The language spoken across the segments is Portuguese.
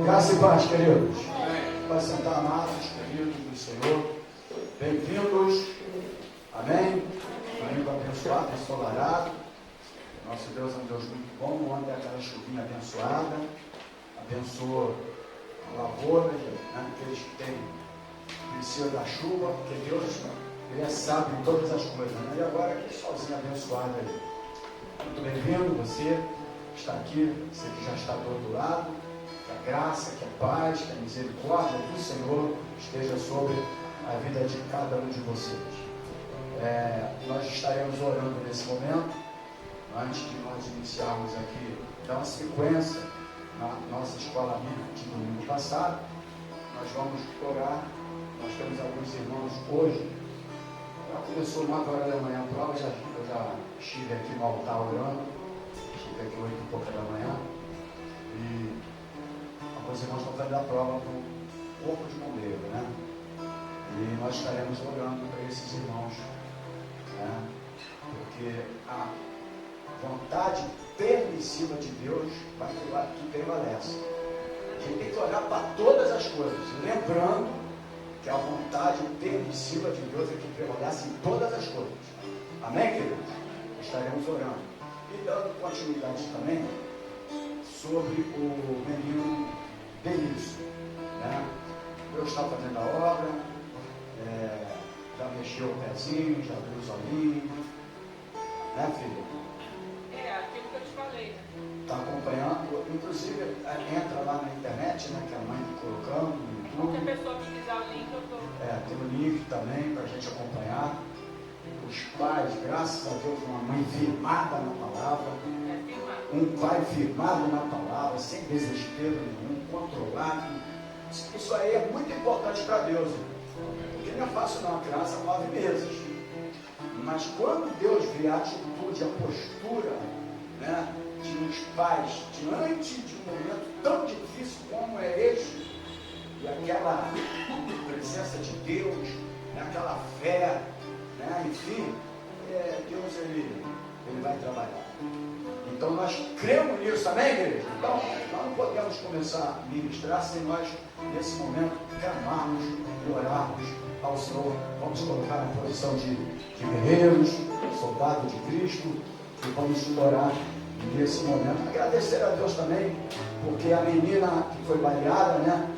Graça e paz, queridos. Para sentar, amados, queridos do Senhor. Bem-vindos. Amém. Domingo abençoado, ensolarado. Nosso Deus é um Deus muito bom. Ontem aquela chuvinha abençoada. Abençoou a lavoura, né? Aqueles que têm precisa da chuva, porque Deus, Ele é sábio em todas as coisas. Né? E agora aqui sozinho abençoado aí. Muito bem-vindo, você está aqui, você que já está do outro lado. Que a graça, que a paz, que a misericórdia do Senhor esteja sobre a vida de cada um de vocês. Nós estaremos orando nesse momento, antes de nós iniciarmos aqui, dar uma sequência na nossa escola bíblica de domingo passado. Nós vamos orar. Nós temos alguns irmãos hoje. Já começou 9 horas da manhã a prova, eu já estive aqui no altar orando. Estive aqui 8 e pouca da manhã. E alguns irmãos estão fazendo a prova para o corpo de bombeiro, né? E nós estaremos orando para esses irmãos, né? Porque a vontade permissiva de Deus que prevalece. A gente tem que olhar para todas as coisas, lembrando que a vontade permissiva de Deus é que prevalece em todas as coisas. Amém, queridos? Estaremos orando. E dando continuidade também sobre o menino Benício, né? Deus está fazendo a obra, já mexeu o pezinho, já abriu os olhinhos, né, filho? Aquilo que eu te falei, né? Está acompanhando, inclusive entra lá na internet, né, que a mãe está colocando no YouTube. Qualquer pessoa que quiser o link, eu dou. Tem o link também para a gente acompanhar. Os pais, graças a Deus, uma mãe firmada na palavra, um pai firmado na palavra, sem desespero nenhum, controlado. Isso aí é muito importante para Deus, porque não é fácil não, a criança 9 meses. Mas quando Deus vê a atitude, a postura, né, de uns pais diante de um momento tão difícil como é este, e aquela presença de Deus, né, aquela fé, né, enfim, Deus ele vai trabalhar. Então nós cremos nisso, amém, igreja? Então nós não podemos começar a ministrar sem nós, nesse momento, clamarmos e orarmos ao Senhor. Vamos colocar na posição de guerreiros, soldados de Cristo, e vamos orar nesse momento. Agradecer a Deus também, porque a menina que foi baleada, né,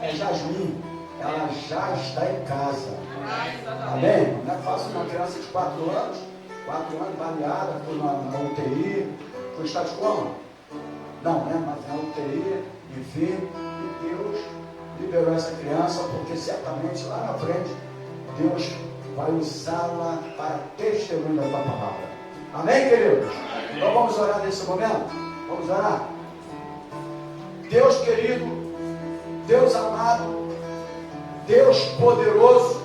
é Jasmine. Ela já está em casa. Amém? Não é fácil uma criança de 4 anos baleada, foi na UTI, foi estado de coma? Não, né? Mas na UTI, enfim, e Deus liberou essa criança, porque certamente lá na frente Deus vai usá-la para testemunho da tua palavra. Amém, queridos? Então vamos orar nesse momento? Vamos orar? Deus querido, Deus amado, Deus poderoso,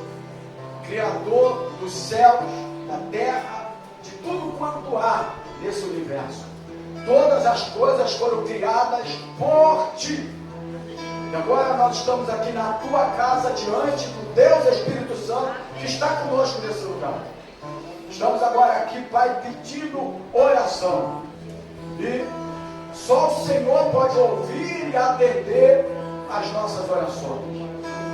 Criador dos céus, da terra, de tudo quanto há nesse universo. Todas as coisas foram criadas por Ti. E agora nós estamos aqui na Tua casa, diante do Deus Espírito Santo, que está conosco nesse lugar. Estamos agora aqui, Pai, pedindo oração. E só o Senhor pode ouvir e atender as nossas orações.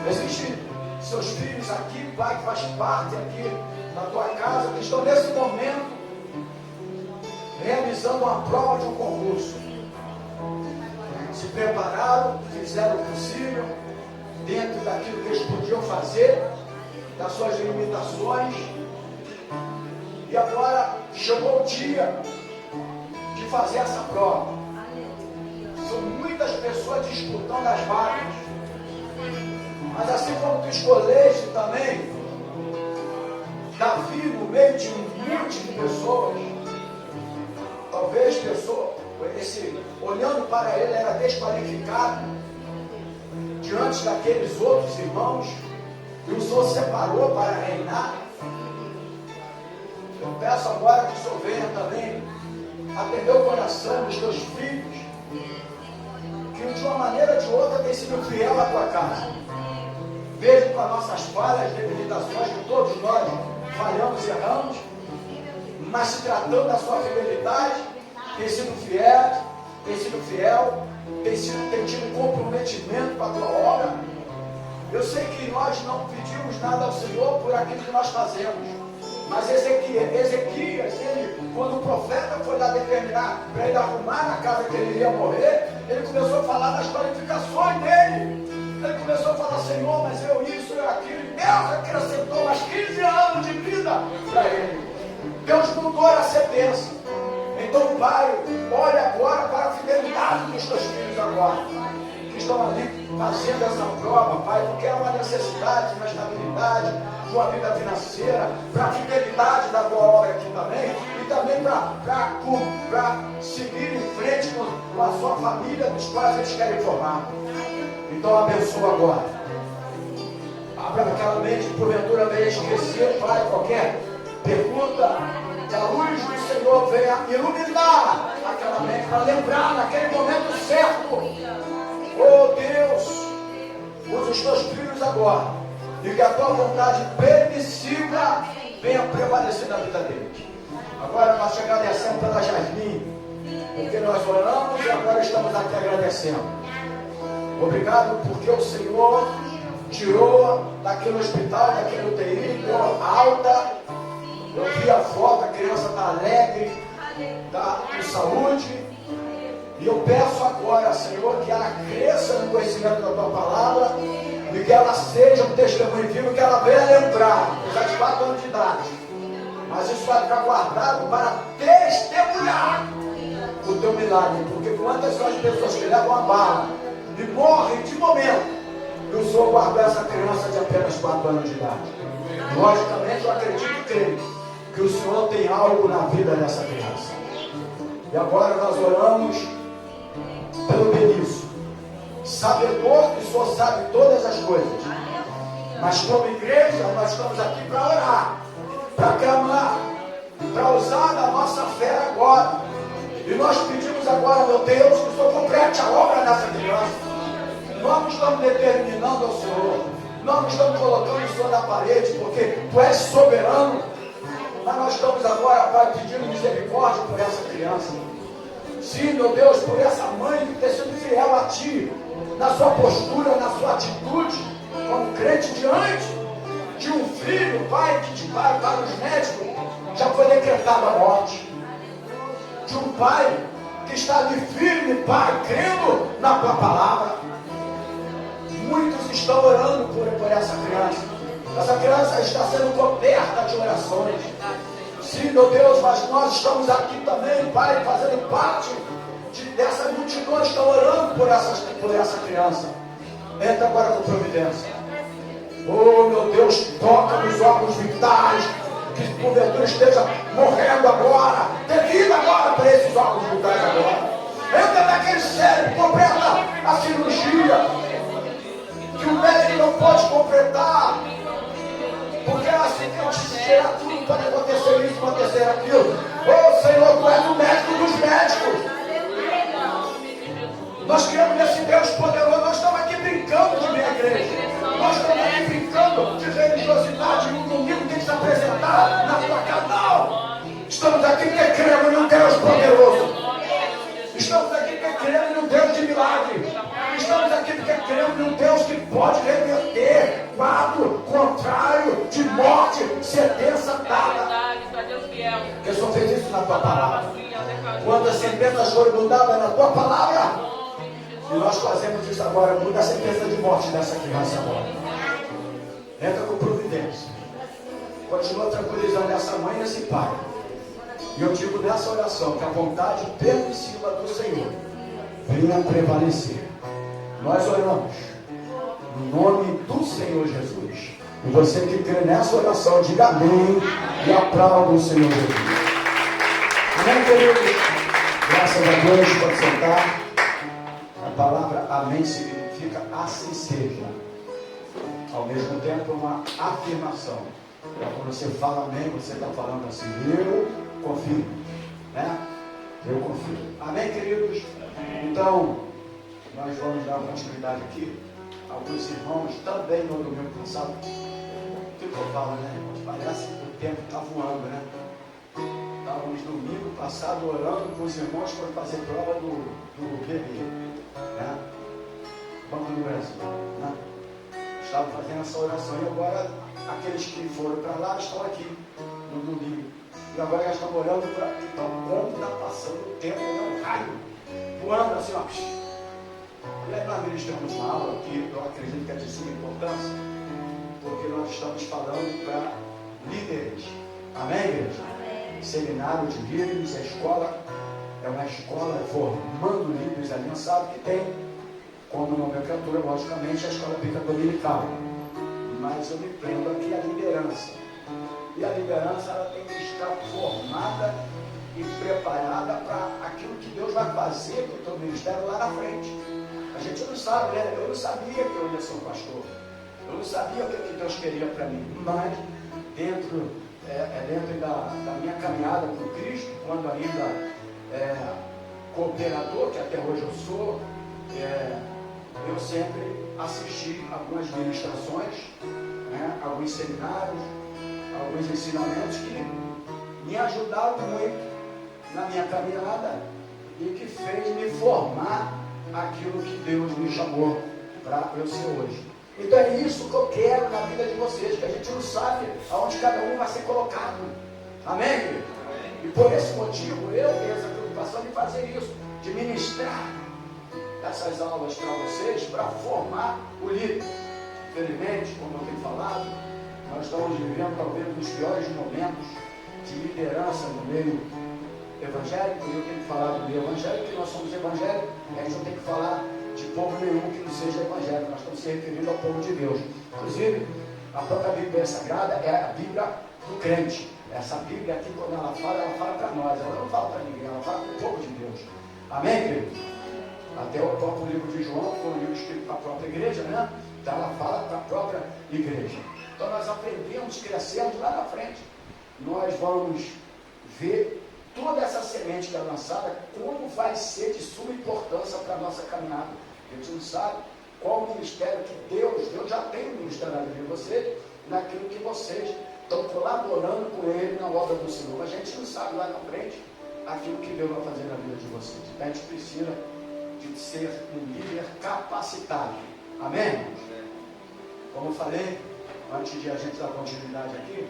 Existem seus filhos aqui, Pai, que faz parte aqui da Tua casa, que estão nesse momento realizando uma prova de um concurso. Se prepararam, fizeram o possível, dentro daquilo que eles podiam fazer, das suas limitações. E agora chegou o dia de fazer essa prova. São muitas pessoas disputando as vagas. Mas assim como tu escolheste também Davi no meio de um monte de pessoas, talvez olhando para ele, era desqualificado diante daqueles outros irmãos que o Senhor separou para reinar. Eu peço agora que o Senhor venha também atender o coração dos teus filhos, que de uma maneira ou de outra tem sido fiel à tua casa. Mesmo com as nossas falhas, debilitações, que todos nós falhamos e erramos, mas se tratando da sua fidelidade, tem sido fiel, tem tido comprometimento com a tua obra. Eu sei que nós não pedimos nada ao Senhor por aquilo que nós fazemos. Mas Ezequias, quando o profeta foi lá determinar para ele arrumar na casa que ele iria morrer, ele começou a falar das qualificações dele. Ele começou a falar: Senhor, mas eu isso, eu aquilo. E Deus acrescentou mais 15 anos de vida para ele. Deus mudou essa bênção. Então, Pai, olha agora para a fidelidade dos teus filhos agora, que estão ali fazendo essa prova, Pai, porque é uma necessidade, uma estabilidade de uma vida financeira, para a fidelidade da tua obra aqui também, e também para seguir em frente com a sua família, dos quais eles querem formar. Então abençoa agora. Abra aquela mente, porventura venha esquecer, Pai, qualquer pergunta, que a luz do Senhor venha iluminar aquela mente, para lembrar naquele momento certo. Oh Deus, usa os teus filhos agora, e que a tua vontade permissiva venha prevalecer na vida deles. Agora nós te agradecemos pela Jasmine, porque nós oramos e agora estamos aqui agradecendo. Obrigado porque o Senhor tirou daquele hospital, daquele UTI, deu alta. Eu vi a foto, a criança está alegre, está com saúde. E eu peço agora, Senhor, que ela cresça no conhecimento da tua palavra e que ela seja um testemunho vivo, que ela venha lembrar, já de 4 anos de idade. Mas isso vai ficar guardado para testemunhar o teu milagre, porque quantas são as pessoas que levam a bala e morrem de momento, e o Senhor guardou essa criança de apenas 4 anos de idade. Logicamente eu acredito e creio que o Senhor tem algo na vida dessa criança. E agora nós oramos pelo Benício, sabedor que o Senhor sabe todas as coisas, mas como igreja nós estamos aqui para orar, para clamar, para usar da nossa fé agora. E nós pedimos agora, meu Deus, que o Senhor complete a obra dessa criança. Nós não estamos determinando ao Senhor, nós não estamos colocando o Senhor na parede, porque Tu és soberano. Mas nós estamos agora, Pai, pedindo misericórdia por essa criança. Sim, meu Deus, por essa mãe que tem sido fiel a Ti, na sua postura, na sua atitude, como crente diante de um filho, Pai, que para os médicos já foi decretada a morte. De um pai que está ali firme, Pai, crendo na Tua palavra. Muitos estão orando por essa criança. Essa criança está sendo coberta de orações. Sim, meu Deus, mas nós estamos aqui também, Pai, fazendo parte dessa multidão que está orando por essa criança. Entra agora com providência. Oh, meu Deus, toca nos órgãos vitais, que porventura esteja morrendo agora. Dê vida agora para esses órgãos vitais agora. Entra naquele cérebro, completa a cirurgia, que o médico não pode completar, porque assim Deus tira tudo, pode acontecer isso, acontecer aquilo. Oh Senhor, Tu és o médico dos médicos. Nós cremos nesse Deus poderoso. Nós estamos aqui brincando de minha igreja, nós estamos aqui brincando de religiosidade. E um domingo tem que se apresentar na tua casa. Não, estamos aqui porque cremos num Deus poderoso. Estamos aqui porque cremos num Deus de milagre. Estamos aqui porque cremos num Deus que pode reverter quadro contrário de morte, sentença dada. Porque o Senhor fez isso na Tua palavra. Quando as sentenças foram mudadas na Tua palavra, e nós fazemos isso agora, muda a sentença de morte dessa criança agora. Entra com providência. Continua tranquilizando essa mãe e esse pai. E eu digo nessa oração que a vontade permissiva do Senhor venha prevalecer. Nós oramos no nome do Senhor Jesus. E você que crê nessa oração, diga amém e aplauda o Senhor Jesus. Amém, queridos? Graças a Deus, pode sentar. A palavra amém significa assim seja. Ao mesmo tempo, uma afirmação. Quando você fala amém, você está falando assim: eu confio, né? Eu confio. Amém, queridos? Então, nós vamos dar continuidade aqui. Alguns irmãos também no domingo passado, o que eu falo, né? Parece que o tempo está voando, né? Está estávamos domingo passado orando com os irmãos para fazer prova do bebê, né? Banco do Brasil, né? Estava fazendo essa oração e agora aqueles que foram para lá estão aqui no domingo. E agora já estão orando para. Então, como está passando o tempo, é um raio voando assim, ó. E aí nós ministramos uma aula que eu acredito que é de suma importância, porque nós estamos falando para líderes. Amém, igreja? Amém. Seminário de líderes, a escola é uma escola formando líderes. A gente sabe que tem como nomenclatura, logicamente, a escola bíblica dominical. Mas eu me prendo aqui a liderança. E a liderança ela tem que estar formada e preparada para aquilo que Deus vai fazer com o teu ministério lá na frente. A gente não sabe, né? Eu não sabia que eu ia ser um pastor. Eu não sabia o que Deus queria para mim. Mas dentro da minha caminhada com Cristo, quando ainda cooperador, que até hoje eu sou, eu sempre assisti algumas ministrações, né, alguns seminários, alguns ensinamentos que me ajudaram muito na minha caminhada e que fez me formar aquilo que Deus me chamou para eu ser hoje. Então é isso que eu quero na vida de vocês, que a gente não sabe aonde cada um vai ser colocado. Amém, querido? E por esse motivo eu tenho essa preocupação de fazer isso, de ministrar essas aulas para vocês, para formar o líder. Infelizmente, como eu tenho falado, nós estamos vivendo talvez um dos piores momentos de liderança no meio evangélico. E eu tenho que falar do meio evangélico, que nós somos evangélicos, a gente não tem que falar de povo nenhum que não seja evangélico. Nós estamos se referindo ao povo de Deus. Inclusive, a própria Bíblia Sagrada é a Bíblia do crente. Essa Bíblia aqui, quando ela fala para nós. Ela não fala para ninguém, ela fala para o povo de Deus. Amém, querido? Até o próprio livro de João, que foi um livro escrito para a própria igreja, né? Então ela fala para a própria igreja. Então nós aprendemos, crescemos lá na frente. Nós vamos ver toda essa semente que é lançada, como vai ser de suma importância para a nossa caminhada. A gente não sabe qual o ministério que Deus já tem um ministério na vida de vocês, naquilo que vocês estão colaborando com Ele na obra do Senhor. Mas a gente não sabe lá na frente aquilo que Deus vai fazer na vida de vocês. Então a gente precisa de ser um líder capacitado. Amém? Como eu falei, antes de a gente dar continuidade aqui,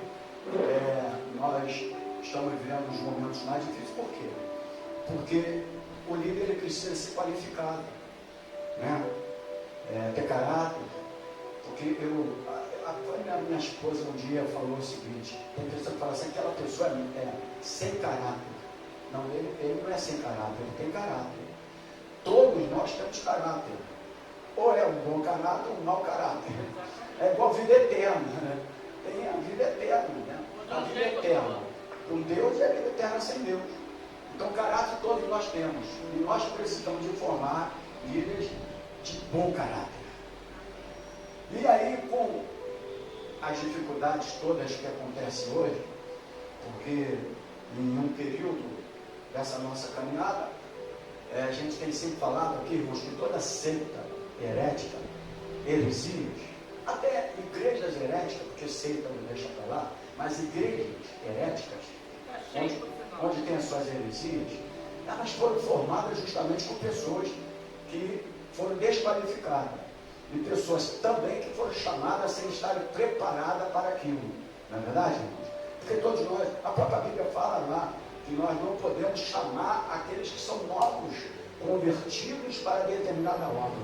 nós estamos vivendo os momentos mais difíceis. Por quê? Porque o líder ele precisa ser qualificado, né? Ter caráter. Porque a minha esposa um dia falou o seguinte: tem pessoa que fala assim, aquela pessoa é sem caráter. Não, ele não é sem caráter, ele tem caráter. Todos nós temos caráter. Ou é um bom caráter ou um mau caráter. É igual a vida eterna, né? Tem a vida eterna, né? A vida eterna com Deus e a vida eterna sem Deus. Então caráter todos nós temos. E nós precisamos de formar líderes de bom caráter. E aí, com as dificuldades todas que acontecem hoje, porque em um período dessa nossa caminhada, a gente tem sempre falado aqui, irmãos, que toda seita herética, heresias, até igrejas heréticas, porque seita não deixa para lá, mas igrejas heréticas, onde tem as suas heresias, elas foram formadas justamente por pessoas que foram desqualificadas. E pessoas também que foram chamadas sem estarem preparadas para aquilo. Não é verdade, irmãos? Porque todos nós, a própria Bíblia fala lá, que nós não podemos chamar aqueles que são novos, convertidos para determinada obra.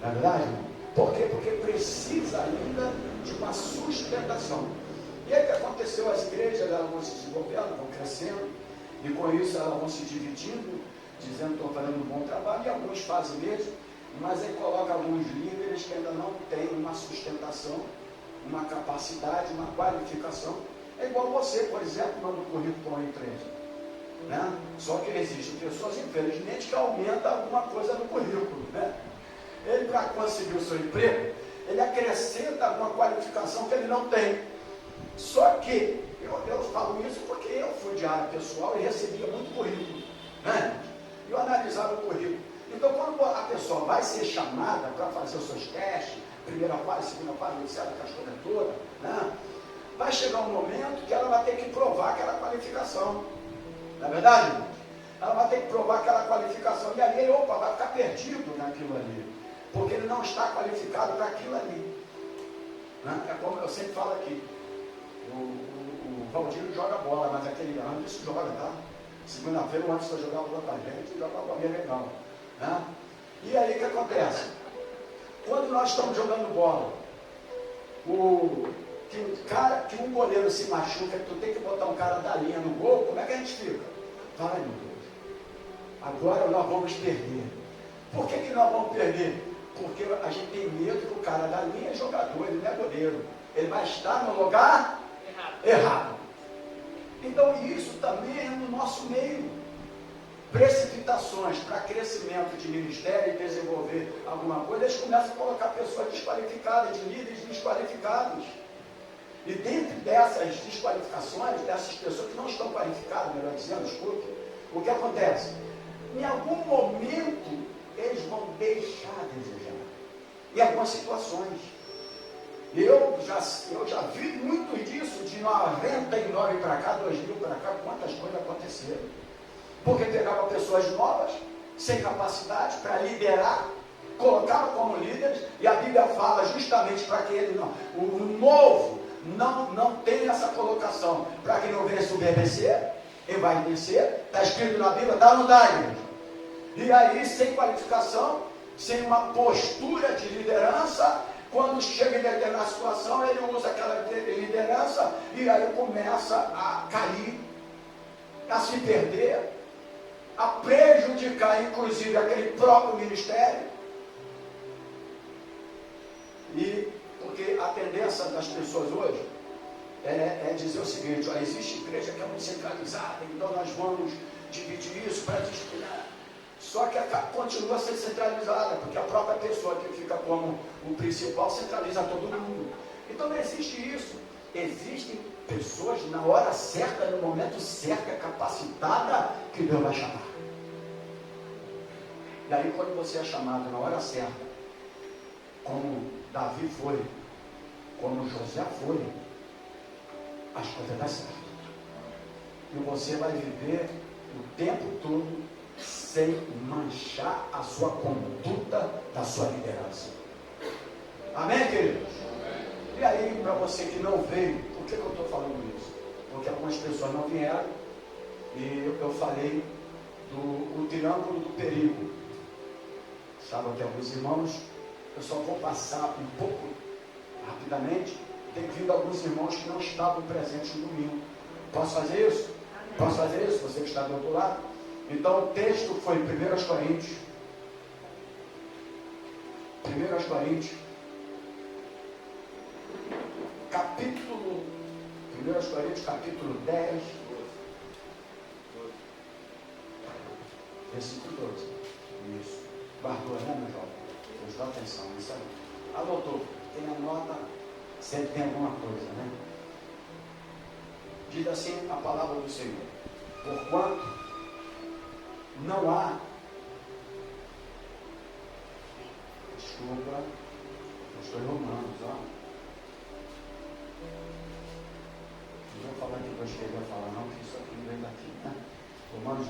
Não é verdade, irmão? Por quê? Porque precisa ainda de uma sustentação. E aí o que aconteceu? As igrejas elas vão se desenvolvendo, vão crescendo, e com isso elas vão se dividindo, dizendo que estão fazendo um bom trabalho, e alguns fazem mesmo, mas aí coloca alguns líderes que ainda não têm uma sustentação, uma capacidade, uma qualificação. É igual você, por exemplo, manda um currículo para uma empresa. Né? Só que existem pessoas, infelizmente, que aumentam alguma coisa no currículo. Né? Ele, para conseguir o seu emprego, ele acrescenta alguma qualificação que ele não tem. Só que, eu falo isso porque eu fui de área pessoal e recebia muito currículo. Né? Eu analisava o currículo. Então, quando a pessoa vai ser chamada para fazer os seus testes, primeira fase, segunda fase, etc., a história toda, né? Vai chegar um momento que ela vai ter que provar aquela qualificação. Não é verdade, irmão? Ela vai ter que provar aquela qualificação. E aí, opa, vai ficar perdido naquilo ali. Porque ele não está qualificado para aquilo ali. Né? É como eu sempre falo aqui. O Valdir joga bola, mas aquele Anderson joga, tá? Segunda-feira o Anderson jogar bola com a gente, joga uma bola legal. Né? E aí o que acontece? Quando nós estamos jogando bola, que um goleiro se machuca, tu tem que botar um cara da linha no gol, como é que a gente fica? Vai, meu Deus. Agora nós vamos perder. Por que nós vamos perder? Porque a gente tem medo que o cara da linha é jogador, ele não é goleiro. Ele vai estar no lugar errado. Então isso também é no nosso meio. Precipitações para crescimento de ministério e desenvolver alguma coisa, eles começam a colocar pessoas desqualificadas, de líderes desqualificados. E dentro dessas desqualificações, dessas pessoas que não estão qualificadas, melhor dizendo, escute, o que acontece? Em algum momento, eles vão deixar a desejar. Em algumas situações. Eu já vi muito disso, de 99 para cá, 2000 para cá, quantas coisas aconteceram. Porque pegava pessoas novas, sem capacidade para liderar, colocava como líderes, e a Bíblia fala justamente para que ele o novo não tenha essa colocação, para que não venha subverter, envaidecer, está escrito na Bíblia, está ou não está, igreja? E aí, sem qualificação, sem uma postura de liderança, quando chega em determinada situação, ele usa aquela liderança e aí começa a cair, a se perder, a prejudicar inclusive aquele próprio ministério. E porque a tendência das pessoas hoje é dizer o seguinte: ó, existe igreja que é muito centralizada, então nós vamos dividir isso para disciplinar. Só que continua a ser centralizada, porque a própria pessoa que fica como o principal centraliza todo mundo. Então não existe isso. Existem pessoas na hora certa, no momento certo, capacitada, que Deus vai chamar. E aí quando você é chamado na hora certa, como Davi foi, como José foi, as coisas dão certo. E você vai viver o tempo todo sem manchar a sua conduta da sua liderança. Amém, queridos? E aí, para você que não veio, por que eu estou falando isso? Porque algumas pessoas não vieram e eu falei do triângulo do perigo. Sabe que alguns irmãos, eu só vou passar um pouco rapidamente. Tem vindo alguns irmãos que não estavam presentes no domingo. Posso fazer isso? Posso fazer isso? Você que está do outro lado? Então o texto foi 1 Coríntios. 1 Coríntios. Capítulo 1 Coríntios, capítulo 10. Versículo 12. Isso. Guardou, né, meu jovem? Prestou atenção. Isso aí. Anotou. Tem a nota, sempre tem alguma coisa, né? Diz assim a palavra do Senhor: porquanto não há, desculpa, eu estou em Romanos, ó. Não vou falar que eu cheguei a falar, não, que isso aqui não vem daqui, né? Romanos 1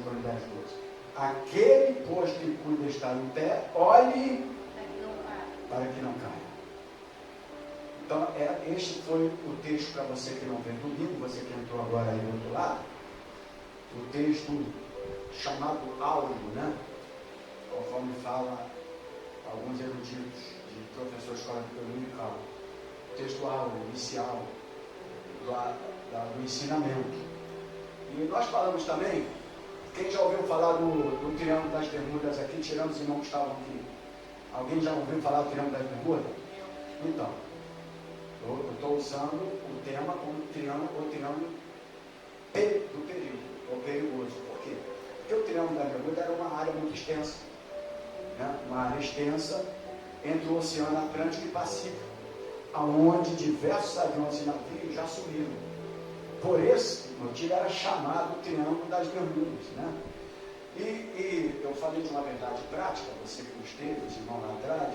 Coríntios 10, 12. Aquele, pois, que cuida estar em pé, olhe para que não caia. Então, este foi o texto para você que não veio domingo, você que entrou agora aí do outro lado. O texto chamado áureo, né? Conforme fala alguns eruditos de professor de escola dominical. O texto áureo, inicial, do ensinamento. E nós falamos também, quem já ouviu falar do Triângulo das Bermudas aqui, tirando os irmãos que estavam aqui? Alguém já ouviu falar do Triângulo das Bermudas? Então, eu estou usando o tema como o triângulo do perigo, ou perigoso. Por quê? Porque o Triângulo das Bermudas era uma área muito extensa, né? Uma área extensa entre o Oceano Atlântico e Pacífico, aonde diversos aviões e navios já sumiram. Por esse motivo era chamado Triângulo das Bermudas, né? E eu falei de uma verdade prática, você que esteve, os irmãos lá atrás,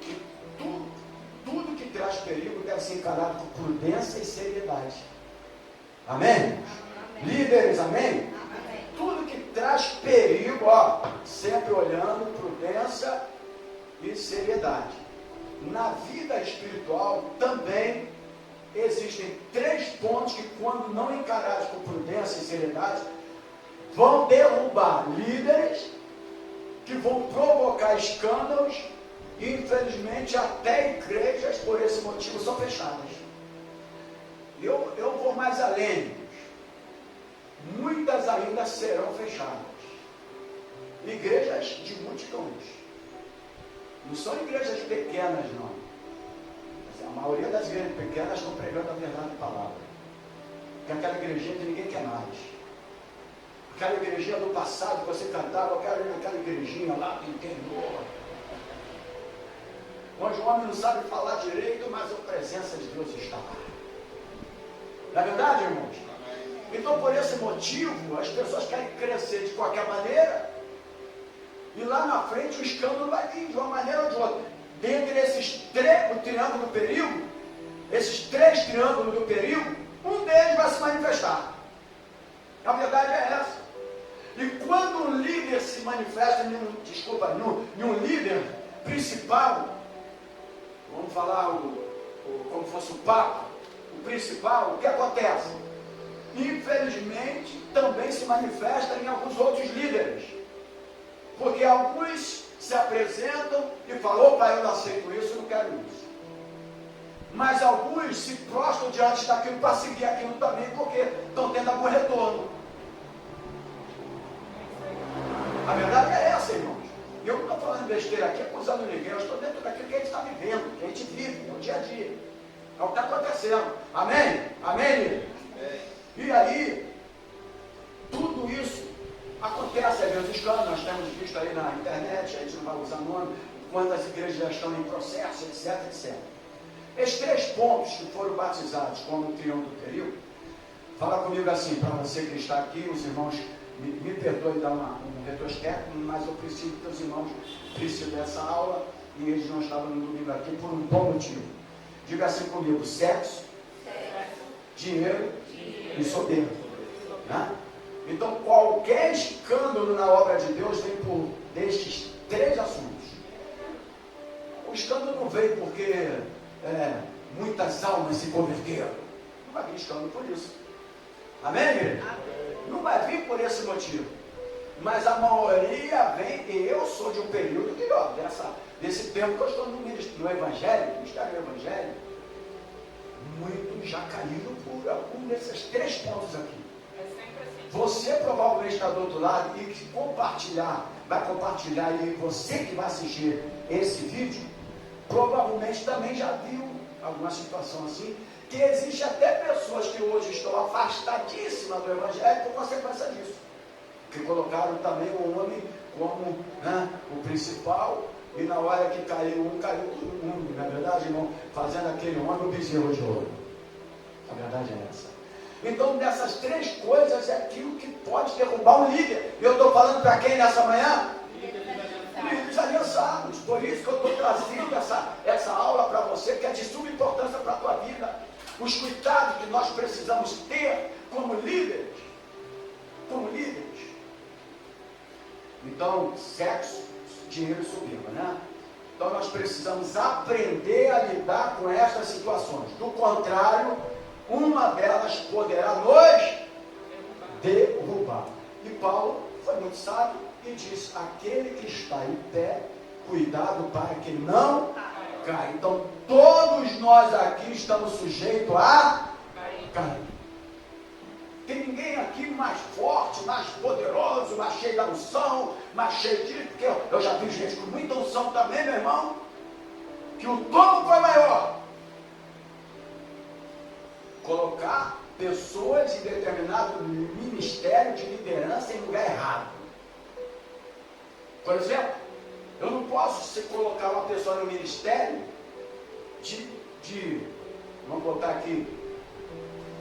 que tudo que traz perigo deve ser encarado com prudência e seriedade. Amém? Líderes, amém? Tudo que traz perigo, ó, sempre olhando prudência e seriedade. Na vida espiritual também existem 3 pontos que, quando não encarados com prudência e seriedade, vão derrubar líderes, que vão provocar escândalos, e infelizmente até igrejas por esse motivo são fechadas. Eu vou mais além. Muitas ainda serão fechadas. Igrejas de multidões. Não são igrejas pequenas, não. A maioria das igrejas pequenas estão pregando a verdade da palavra. Que é aquela igrejinha que ninguém quer mais. Aquela igrejinha do passado que você cantava, eu quero ir naquela igrejinha lá do interior. Onde o homem não sabe falar direito, mas a presença de Deus está lá. Não é verdade, irmãos? Então, por esse motivo, as pessoas querem crescer de qualquer maneira, e lá na frente o escândalo vai vir de uma maneira ou de outra. Dentre esses 3, o triângulo do perigo, esses 3 triângulos do perigo, um deles vai se manifestar. A verdade é essa. E quando um líder se manifesta em um líder principal, vamos falar como fosse o Papa, o principal, o que acontece? Infelizmente, também se manifesta em alguns outros líderes. Porque alguns se apresentam e falam, opa, eu não aceito isso, eu não quero isso. Mas alguns se prostram diante daquilo para seguir aquilo também, porque estão tendo algum retorno. A verdade é essa, irmãos. Eu não estou falando besteira aqui, acusando ninguém, eu estou dentro daquilo que a gente está vivendo, que a gente vive, é o dia a dia. É o que está acontecendo. Amém? Amém? E aí, tudo isso acontece, às vezes, escândalos, nós temos visto aí na internet, a gente não vai usar nome, quantas igrejas já estão em processo, etc, etc. Esses 3 pontos que foram batizados como o triângulo do período, fala comigo assim, para você que está aqui, os irmãos, me perdoem dar um retrospecto, mas eu preciso que os irmãos precisam dessa aula, e eles não estavam no domingo aqui por um bom motivo. Diga assim comigo, sexo, dinheiro e soberba. Né? Então, qualquer escândalo na obra de Deus vem por destes 3 assuntos. O escândalo não veio porque muitas almas se converteram. Não vai vir escândalo por isso. Amém, igreja? Não vai vir por esse motivo. Mas a maioria vem, e eu sou de um período que, ó, desse tempo que eu estou no ministério do Evangelho, muitos já caíram por algum desses 3 pontos aqui. Você provavelmente está do outro lado e que vai compartilhar, e você que vai assistir esse vídeo, provavelmente também já viu alguma situação assim, que existe até pessoas que hoje estão afastadíssimas do Evangelho por consequência disso, que colocaram também o homem como o principal, e na hora que caiu um, caiu todo mundo, na verdade, irmão, fazendo aquele homem o bezerro de ouro. A verdade é essa. Então, dessas 3 coisas é aquilo que pode derrubar um líder. E eu estou falando para quem nessa manhã? Líderes aliançados. Por isso que eu estou trazendo essa aula para você, que é de suma importância para a tua vida. Os cuidados que nós precisamos ter como líderes. Como líderes. Então, sexo, dinheiro e soberba, né? Então, nós precisamos aprender a lidar com estas situações. Do contrário, uma delas poderá nos derrubar. E Paulo foi muito sábio e disse, aquele que está em pé, cuidado para que não caia. Então, todos nós aqui estamos sujeitos a cair. Tem ninguém aqui mais forte, mais poderoso, mais cheio da unção, mais cheio de... Porque eu já vi gente com muita unção também, meu irmão, que o topo foi maior. Colocar pessoas em determinado ministério de liderança em lugar errado. Por exemplo, eu não posso colocar uma pessoa no ministério de vamos botar aqui,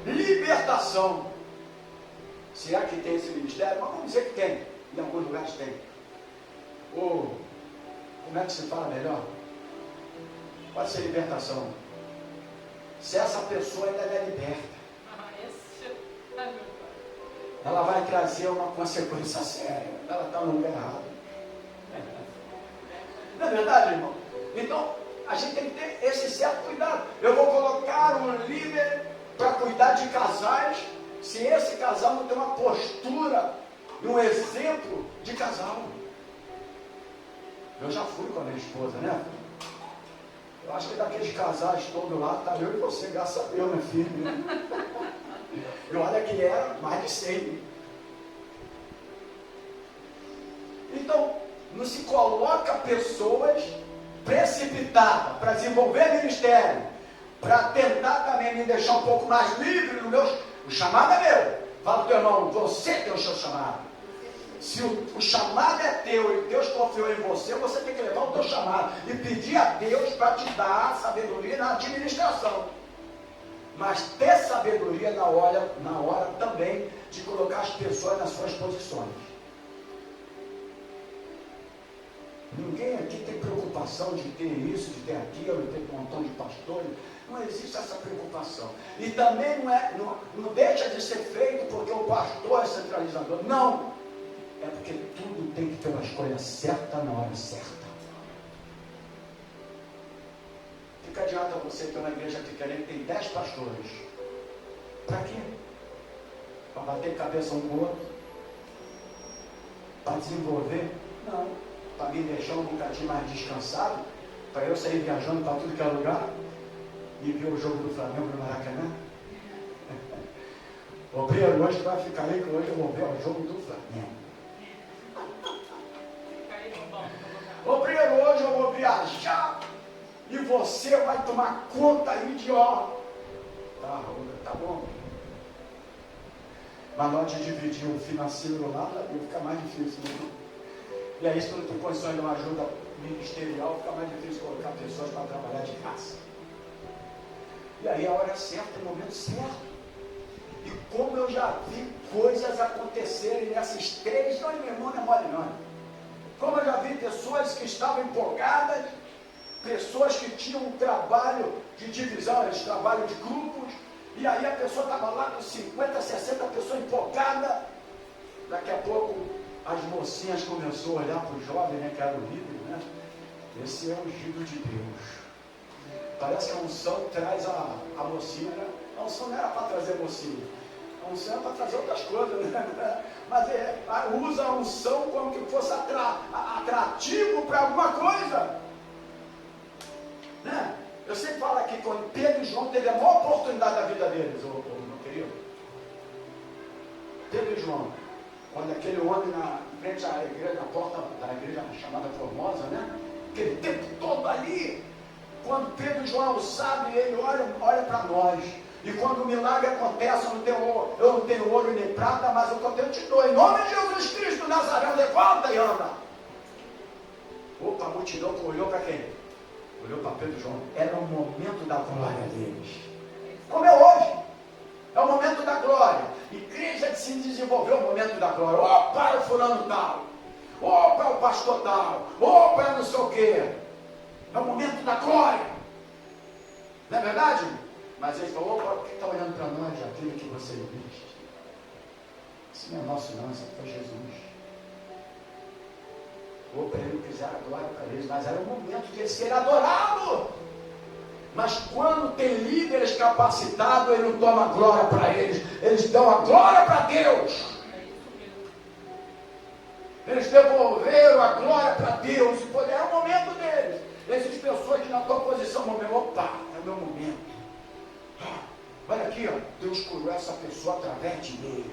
libertação. Será que tem esse ministério? Mas vamos dizer que tem. Em alguns lugares tem. Ou, como é que se fala melhor? Pode ser libertação. Se essa pessoa ainda é liberta. ela vai trazer uma consequência séria. Ela está no lugar errado. Não é verdade, irmão? Então, a gente tem que ter esse certo cuidado. Eu vou colocar um líder para cuidar de casais, se esse casal não tem uma postura e um exemplo de casal. Eu já fui com a minha esposa, né? Eu acho que daqueles casais todos lá, tá eu e você, graças a Deus, minha filha. E olha que era mais de 100. Então, não se coloca pessoas precipitadas para desenvolver ministério, para tentar também me deixar um pouco mais livre no meu. O chamado é meu. Fala para o teu irmão, você tem o seu chamado. Se o chamado é teu e Deus confiou em você, você tem que levar o teu chamado e pedir a Deus para te dar sabedoria na administração. Mas ter sabedoria na hora também de colocar as pessoas nas suas posições. Ninguém aqui tem preocupação de ter isso, de ter aquilo, de ter um montão de pastores. Não existe essa preocupação. E também não deixa de ser feito porque o pastor é centralizador. Não! É porque tudo tem que ter uma escolha certa na hora certa. Fica adianta você ter uma igreja pequena que tem 10 pastores. Para quê? Para bater cabeça um com o outro? Para desenvolver? Não. Para me deixar um bocadinho mais descansado? Para eu sair viajando para tudo que é lugar? E ver o jogo do Flamengo no Maracanã? O Obreiro hoje vai ficar aí que hoje eu vou ver o jogo do Flamengo. Obreiro, hoje eu vou viajar e você vai tomar conta aí de ó. Tá bom. Mas na hora de dividir o financeiro lá, fica mais difícil. Né? E aí, se tu não tem condições de uma ajuda ministerial, fica mais difícil colocar pessoas para trabalhar de casa. E aí a hora certa, o momento certo. E como eu já vi coisas acontecerem nessas 3, não, meu irmão, não é mole não. Como eu já vi pessoas que estavam empolgadas, pessoas que tinham um trabalho de divisão, esse trabalho de grupos, e aí a pessoa estava lá com 50, 60 pessoas empolgadas. Daqui a pouco as mocinhas começaram a olhar para o jovem, né, que era o líder, né? Esse é o ungido de Deus. Parece que a unção traz a mocinha, né? A unção não era para trazer mocinha. A unção era para trazer outras coisas, né? Mas usa a unção como que fosse atrativo para alguma coisa. Né? Eu sempre falo aqui, quando Pedro e João teve a maior oportunidade da vida deles, meu querido. Pedro e João, quando aquele homem na frente à igreja, na porta da igreja chamada Formosa, né? Aquele tempo todo ali, quando Pedro e João sabem, ele olha para nós. E quando o milagre acontece, eu não tenho ouro nem prata, mas o que eu te dou, em nome de Jesus Cristo Nazareno, levanta e anda. Opa, a multidão olhou para quem? Olhou para Pedro e João. Era o momento da glória deles. Como é hoje. É o momento da glória. Igreja de se desenvolver o momento da glória. Opa, é o fulano tal. Opa, é o pastor tal. Opa, é não sei o quê. É o momento da glória. Não é verdade? Mas ele falou, opa, por que está olhando para nós aquilo que você viste? Isso não é nosso não, isso foi Jesus. Opa, ele não quiser a glória para eles, mas era o momento de eles serem adorados. Mas quando tem líderes capacitados, ele não toma glória para eles, eles dão a glória para Deus. Eles devolveram a glória para Deus, e era o momento deles. Essas pessoas que na tua posição, opa, é o meu momento. Olha aqui, ó, Deus curou essa pessoa através de mim.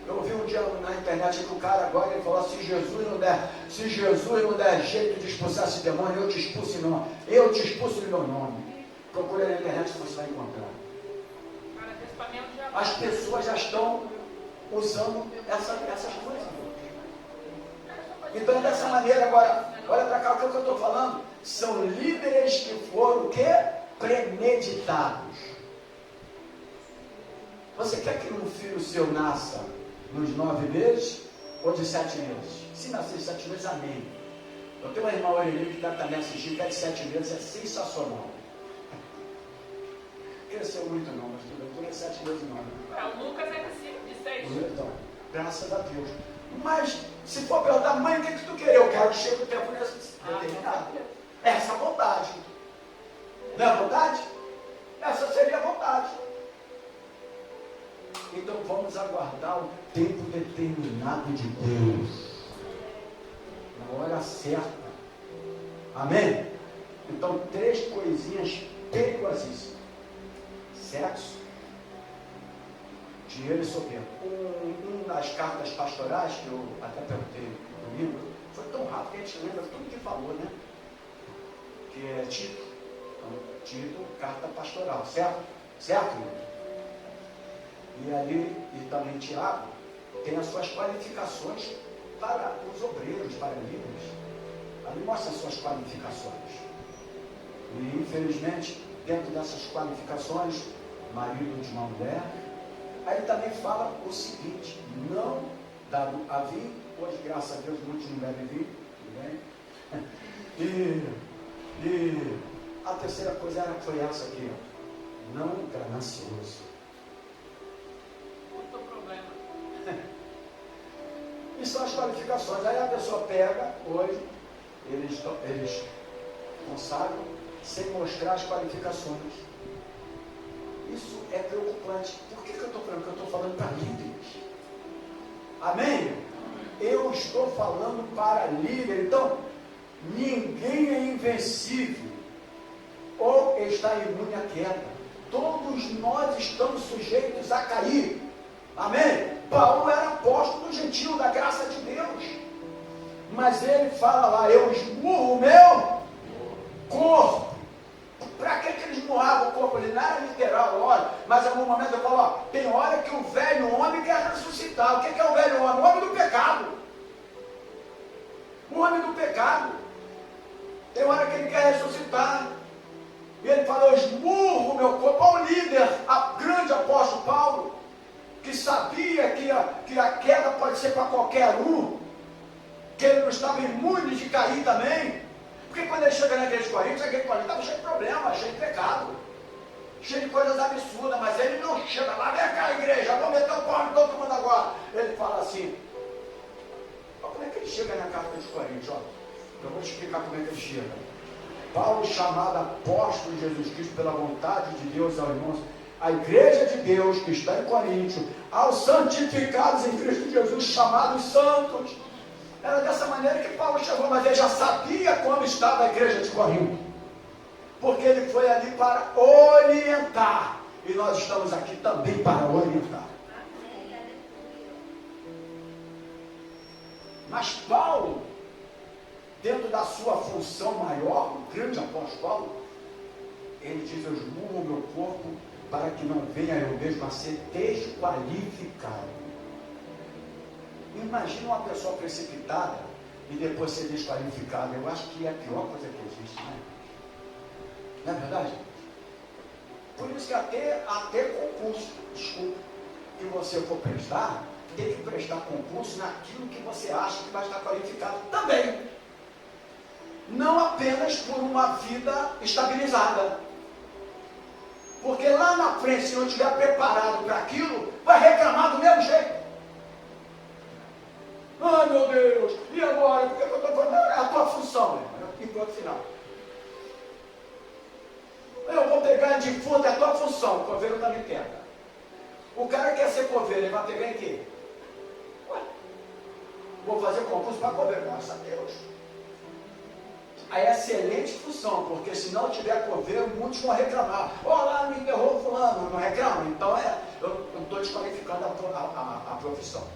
Eu ouvi um dia na internet que o cara agora ele falou: se Jesus não der jeito de expulsar esse demônio, eu te expulso em meu nome. Procura na internet que você vai encontrar. As pessoas já estão usando essas coisas. Então dessa maneira agora, olha para cá o que eu estou falando. São líderes que foram o quê? Premeditados. Você quer que um filho seu nasça nos 9 meses ou de 7 meses? Se nascer de 7 meses, amém. Eu tenho uma irmã Aurelia que está também assistindo, que é de 7 meses, é sensacional. Cresceu muito não, mas tudo é 7 meses não. O Lucas é de Então, graças a Deus. Mas, se for perguntar, mãe, o que tu queria? Eu quero que chegue o tempo determinado. Essa é a vontade. Não é a vontade? Essa seria a vontade. Então vamos aguardar o tempo determinado de Deus. Na hora certa. Amém? Então, 3 coisinhas perigosíssimas: sexo, dinheiro e soberba. Uma das cartas pastorais, que eu até perguntei no domingo, foi tão rápido que a gente lembra tudo que falou, né? Que é Tito. Então, Tito, carta pastoral, certo? Certo, irmão? E ali, e também Tiago, tem as suas qualificações para os obreiros, para líderes. Ali mostra as suas qualificações. E, infelizmente, dentro dessas qualificações, marido de uma mulher, aí ele também fala o seguinte: não dá a vinho, hoje, graças a Deus, muitos não bebem vinho, tudo bem? E a terceira coisa foi essa aqui, ó: não ganancioso. Outro problema. E são as qualificações. Aí a pessoa pega, hoje, eles consagram sem mostrar as qualificações. Isso é preocupante. Por que eu estou falando? Porque eu estou falando para líderes. Amém? Eu estou falando para líderes. Então, ninguém é invencível ou está imune à queda. Todos nós estamos sujeitos a cair. Amém? Paulo era apóstolo do gentio, da graça de Deus. Mas ele fala lá: eu esmurro o meu corpo. Para que ele esmurrava o corpo? Ele não era literal, olha. Mas em algum momento eu falo: ó, tem hora que o velho homem quer ressuscitar. O que é o velho homem? O homem do pecado. O homem do pecado. Tem hora que ele quer ressuscitar. E ele fala: eu esmurro o meu corpo. Olha o líder, a grande apóstolo Paulo, que sabia que a queda pode ser para qualquer um, que ele não estava imune de cair também. Porque quando ele chega na igreja de Corinto, a igreja de Corinto estava cheio de problemas, cheio de pecado, cheio de coisas absurdas, mas ele não chega lá: vem cá, igreja, vou meter o pau em todo mundo agora. Ele fala assim: como é que ele chega na carta de Corinto? Ó, eu vou te explicar como é que ele chega. Paulo, chamado apóstolo de Jesus Cristo pela vontade de Deus aos irmãos, a igreja de Deus que está em Coríntio, aos santificados em Cristo Jesus, chamados santos. Era dessa maneira que Paulo chegou, mas ele já sabia como estava a igreja de Corinto, porque ele foi ali para orientar, e nós estamos aqui também para orientar. Mas Paulo, dentro da sua função maior, o grande apóstolo Paulo, ele diz: eu esmurro o meu corpo para que não venha eu mesmo a ser desqualificado. Imagina uma pessoa precipitada e depois ser desqualificada. Eu acho que é a pior coisa que existe, né? Não é verdade? Por isso que até concurso, desculpa, que você for prestar, tem que prestar concurso naquilo que você acha que vai estar qualificado também. Não apenas por uma vida estabilizada. Porque lá na frente, se não estiver preparado para aquilo, vai reclamar do mesmo jeito. Ai, meu Deus, e agora? Por que eu estou falando? É a tua função, irmão. E ponto final. Eu vou pegar em defunto, é a tua função. O coveiro também pega. O cara quer ser coveiro, ele vai pegar em quê? Ué, vou fazer concurso para coveiro, graças a Deus. Aí é excelente função, porque se não tiver coveiro, muitos vão reclamar. Olha lá, me enterrou fulano, não reclama? Então eu não estou desqualificando a profissão.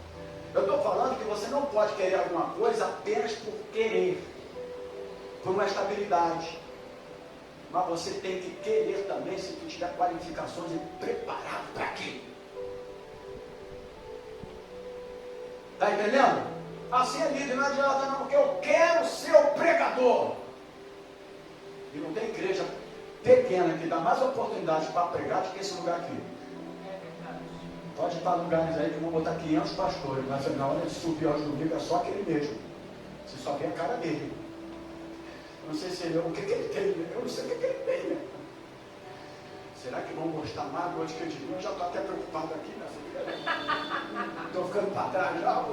Eu estou falando que você não pode querer alguma coisa apenas por querer, por uma estabilidade. Mas você tem que querer também, se tu tiver qualificações e preparado para aquilo. Está entendendo? Assim é líder, não adianta não, porque eu quero ser o pregador. E não tem igreja pequena que dá mais oportunidade para pregar do que esse lugar aqui. Pode estar lugares aí que vão botar 500 pastores, mas na hora de subir aos domingos é só aquele mesmo. Você só vê a cara dele. Eu não sei se ele, o que ele tem, eu não sei o que ele tem, né? será que vão gostar mais do que eu digo? Eu já estou até preocupado aqui, né? Estou ficando para trás já.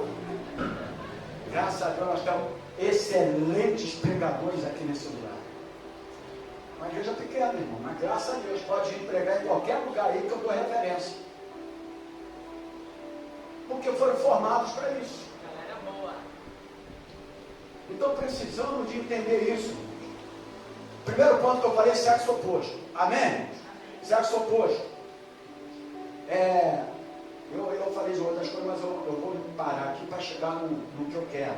Graças a Deus nós temos excelentes pregadores aqui nesse lugar. Uma igreja pequena, irmão, mas graças a Deus pode ir pregar em qualquer lugar aí que eu dou referência. Porque foram formados para isso. Galera boa. Então precisamos de entender isso. Primeiro ponto que eu falei, sexo oposto. Amém? Sexo oposto. Eu falei de outras coisas, mas eu vou parar aqui para chegar no que eu quero.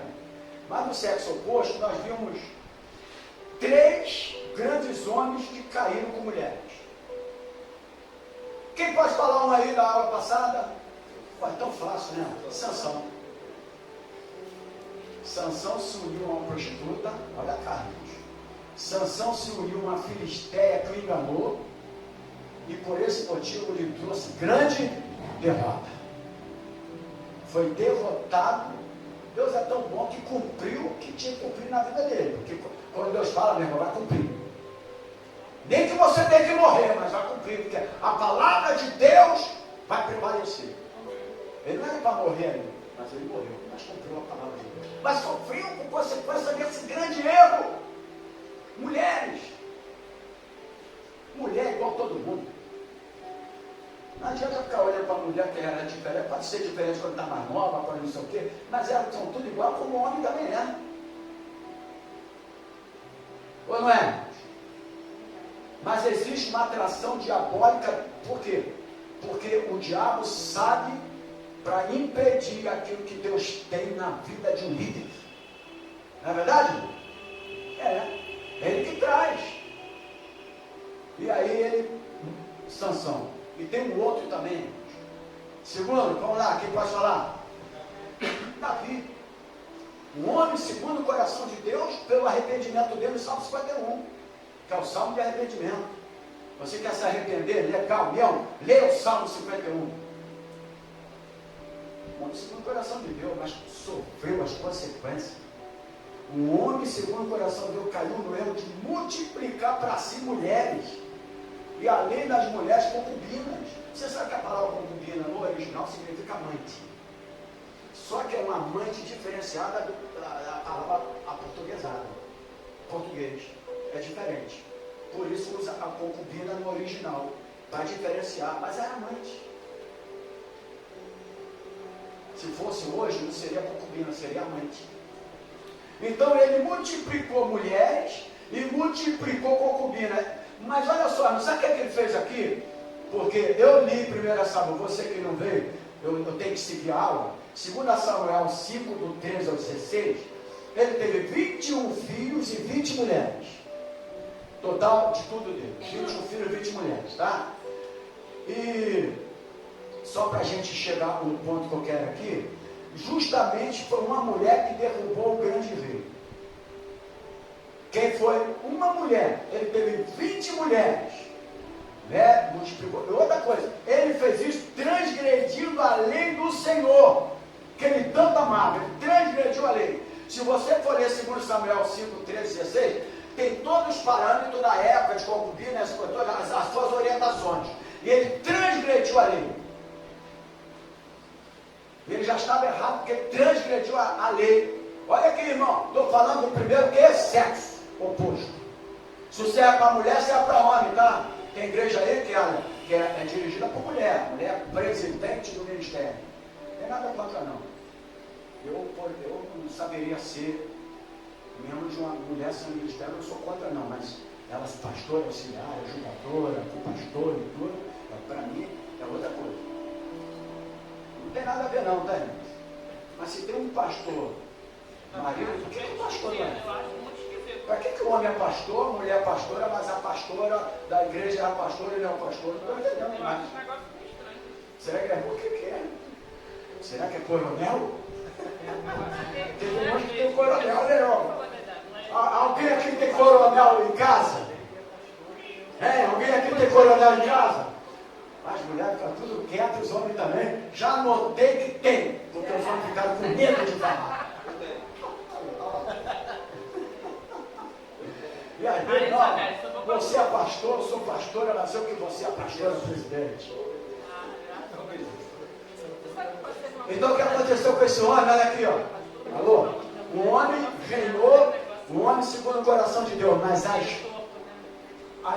Mas no sexo oposto, nós vimos 3 grandes homens que caíram com mulheres. Quem pode falar um aí da aula passada? Foi tão fácil, né? Sansão. Sansão se uniu a uma prostituta, olha a cara, gente. Sansão se uniu a uma filisteia que o enganou, e por esse motivo lhe trouxe grande derrota. Foi derrotado. Deus é tão bom que cumpriu o que tinha que cumprir na vida dele. Porque quando Deus fala, meu irmão, vai cumprir. Nem que você tenha que morrer, mas vai cumprir, porque a palavra de Deus vai prevalecer. Ele não era para morrer ainda, mas ele morreu, mas cumpriu a palavra de Deus. Mas sofreu com consequência desse grande erro. Mulheres. Mulher igual todo mundo. Não adianta ficar olhando para a mulher que era diferente, pode ser diferente quando está mais nova, quando não sei o quê, mas elas são tudo igual, como o homem também é. Ou não é? Mas existe uma atração diabólica, por quê? Porque o diabo sabe para impedir aquilo que Deus tem na vida de um líder. Não é verdade? Ele que traz. E aí ele, Sansão. E tem um outro também. Segundo, vamos lá, quem pode falar? Davi. Um homem segundo o coração de Deus, pelo arrependimento dele, no Salmo 51, que é o Salmo de arrependimento. Você quer se arrepender? Legal, leia o Salmo 51. Um homem segundo o coração de Deus, mas sofreu as consequências. Um homem segundo o coração de Deus caiu no erro de multiplicar para si mulheres. E além das mulheres, concubinas. Você sabe que a palavra concubina no original significa amante. Só que é uma amante diferenciada da palavra aportuguesada. Português. É diferente. Por isso usa a concubina no original. Para diferenciar. Mas é amante. Se fosse hoje, não seria concubina, seria amante. Então ele multiplicou mulheres e multiplicou concubina. Mas olha só, não sabe o que ele fez aqui? Porque eu li 1 Samuel, você que não veio, eu tenho que seguir a aula. 2 Samuel 5, do 13 ao 16, ele teve 21 filhos e 20 mulheres. Total de tudo dele. 21 filhos e 20 mulheres, tá? E só para a gente chegar no ponto que eu quero aqui, justamente foi uma mulher que derrubou o grande rei. Quem foi? Uma mulher. Ele teve 20 mulheres. Né? Multiplicou. E outra coisa, ele fez isso transgredindo a lei do Senhor, que ele tanto amava. Ele transgrediu a lei. Se você for ler 2 Samuel 5, 13, 16, tem todos os parâmetros da época de concubina, as suas orientações. E ele transgrediu a lei. Ele já estava errado porque ele transgrediu a lei. Olha aqui, irmão, estou falando do primeiro que é sexo oposto. Se você é para mulher, você é para homem, tá? Tem igreja aí que é dirigida por mulher presidente do ministério. Não tem nada contra, não. Eu não saberia ser membro de uma mulher sem ministério, eu não sou contra, não, mas ela se pastora, auxiliar, ajudadora, pastor e tudo, para mim é outra coisa. Não tem nada a ver, não, tá, irmão? Mas se tem um pastor, marido, por que o pastor não é? Para que o homem é pastor, a mulher é pastora, mas a pastora da igreja é a pastora e não é o pastor? Não estou entendendo mais. Será que é por que é? Será que é coronel? Tem um monte que tem coronel, né, irmão? Alguém aqui tem coronel em casa? Alguém aqui tem coronel em casa? As mulheres ficam tudo quietas, os homens também. Já notei que tem, porque os homens ficaram com medo de falar. E E às vezes, não, você é pastor, eu sou pastora, mas eu que você é pastora presidente. Então o que aconteceu com esse homem? Olha aqui, ó. Alô? O homem reinou, o homem segundo o coração de Deus, mas a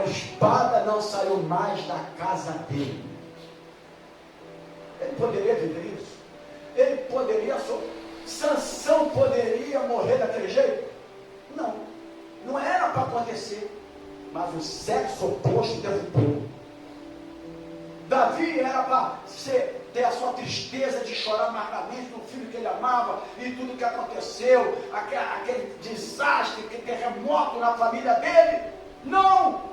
espada não saiu mais da casa dele. Ele poderia viver isso? Ele poderia, Sansão poderia morrer daquele jeito? Não, não era para acontecer, mas o sexo oposto derrubou. Davi era para ter a sua tristeza de chorar amargamente no filho que ele amava e tudo que aconteceu, aquele desastre, aquele terremoto na família dele. Não!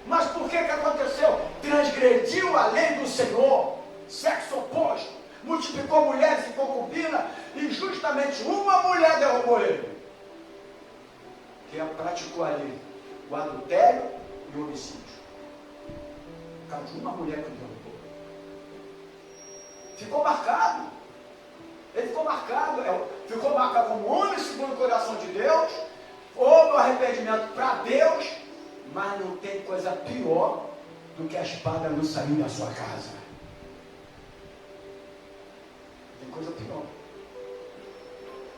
Mas por que aconteceu? Transgrediu a lei do Senhor, sexo oposto, multiplicou mulheres e concubinas, e justamente uma mulher derrubou ele, que praticou ali o adultério e o homicídio. Por causa de uma mulher que derrubou. Ficou marcado. Ele ficou marcado. Ficou marcado como homem segundo o coração de Deus. Houve um arrependimento para Deus. Mas não tem coisa pior do que a espada não sair da sua casa. Tem coisa pior.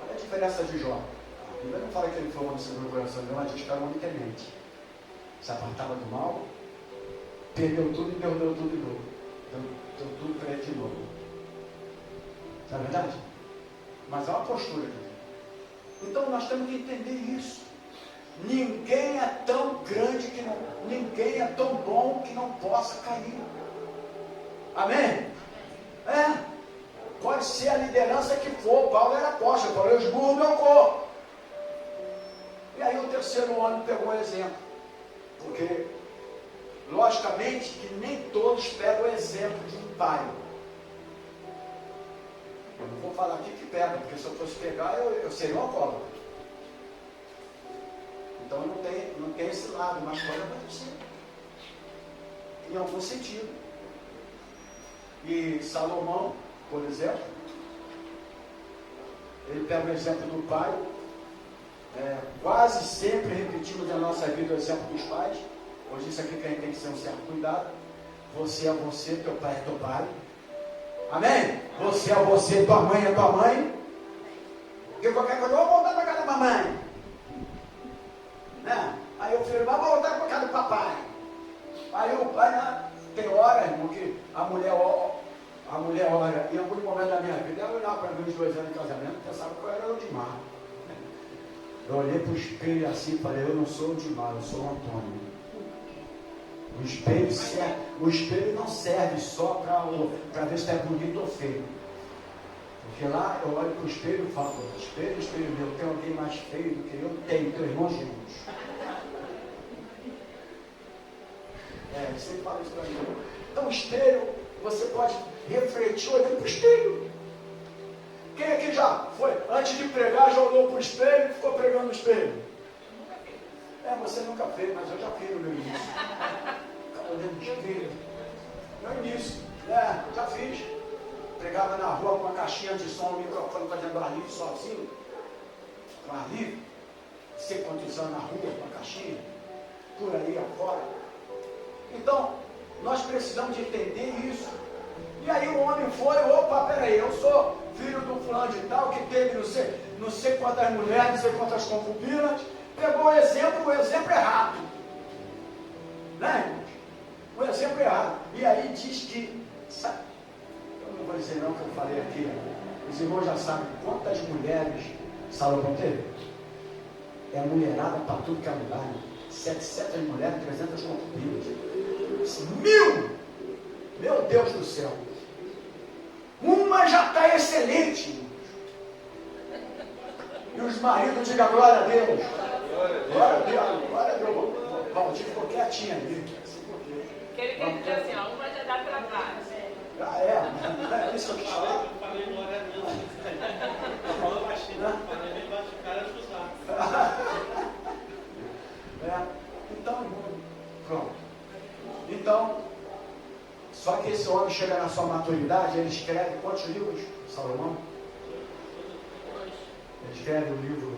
Olha a diferença de Jó. A Bíblia não fala que ele foi um homem segundo o coração de Deus, mas diz que era um homem temente. Se apartava do mal, perdeu tudo e perdeu tudo de novo. Deu tudo para ele de novo. Não é verdade? Mas é uma postura. Então nós temos que entender isso. Ninguém é tão grande que não, ninguém é tão bom que não possa cair. Amém? Pode ser a liderança que for. Paulo era apóstolo, Paulo eu esburro meu corpo. E aí o terceiro homem pegou o exemplo. Porque, logicamente, que nem todos pegam o exemplo de um pai. Eu não vou falar aqui que pega, porque se eu fosse pegar, eu seria um alcoólatra. Então não tem esse lado, mas pode acontecer. Em algum sentido. E Salomão, por exemplo, ele pega o exemplo do pai. Quase sempre repetimos na nossa vida o exemplo dos pais. Hoje isso aqui que a gente tem que ter um certo cuidado. Você é você, teu pai é teu pai. Amém? Você é você, tua mãe é tua mãe. Porque qualquer coisa, eu vou voltar para casa da mamãe. Aí o filho vai voltar para casa do papai. Aí o pai, tem hora, irmão, que a mulher olha, em algum momento da minha vida, eu olhava para mim os 2 anos de casamento e pensava que eu era o Dimar. Eu olhei para o espelho assim e falei, eu não sou o Dimar, eu sou o Antônio. O espelho não serve só para ver se é bonito ou feio. Porque lá eu olho para o espelho e falo, espelho meu, tem alguém mais feio do que eu? Tenho, teu irmão gêmeos. Você fala isso para mim. Então o espelho, você pode refletir olhando para o espelho. Quem aqui já foi, antes de pregar, já olhou para o espelho e ficou pregando no espelho? Você nunca fez, mas eu já fiz no meu início. Ficava olhando no espelho. No início, já fiz. Pregava na rua com uma caixinha de som, um microfone fazendo ar livre sozinho. Com ar livre. Sei quantos anos na rua com a caixinha. Por aí afora. Então, nós precisamos de entender isso. E aí o homem foi, opa, peraí, eu sou filho do fulano de tal, que teve não sei quantas mulheres, não sei quantas concubinas. Pegou o exemplo errado. Né, irmãos? O exemplo errado. E aí diz que, eu não vou dizer não que eu falei aqui, os irmãos já sabem quantas mulheres Salomão teve? É mulherada para tudo que é lugar. 700 mulheres, 300 concubinas. 1000! Meu Deus do céu! Uma já está excelente, irmãos. E os maridos digam glória a Deus. Glória a Deus, glória a Deus. Valdir ficou quietinho ali. Que ele quer dizer assim, uma já dá trabalho. É isso que eu falei. Eu falei glória a Deus. Eu falei baixinho, eu falei bem baixo, o cara Então, pronto. Então, só que esse homem chega na sua maturidade, ele escreve quantos livros, Salomão? Ele escreve o livro,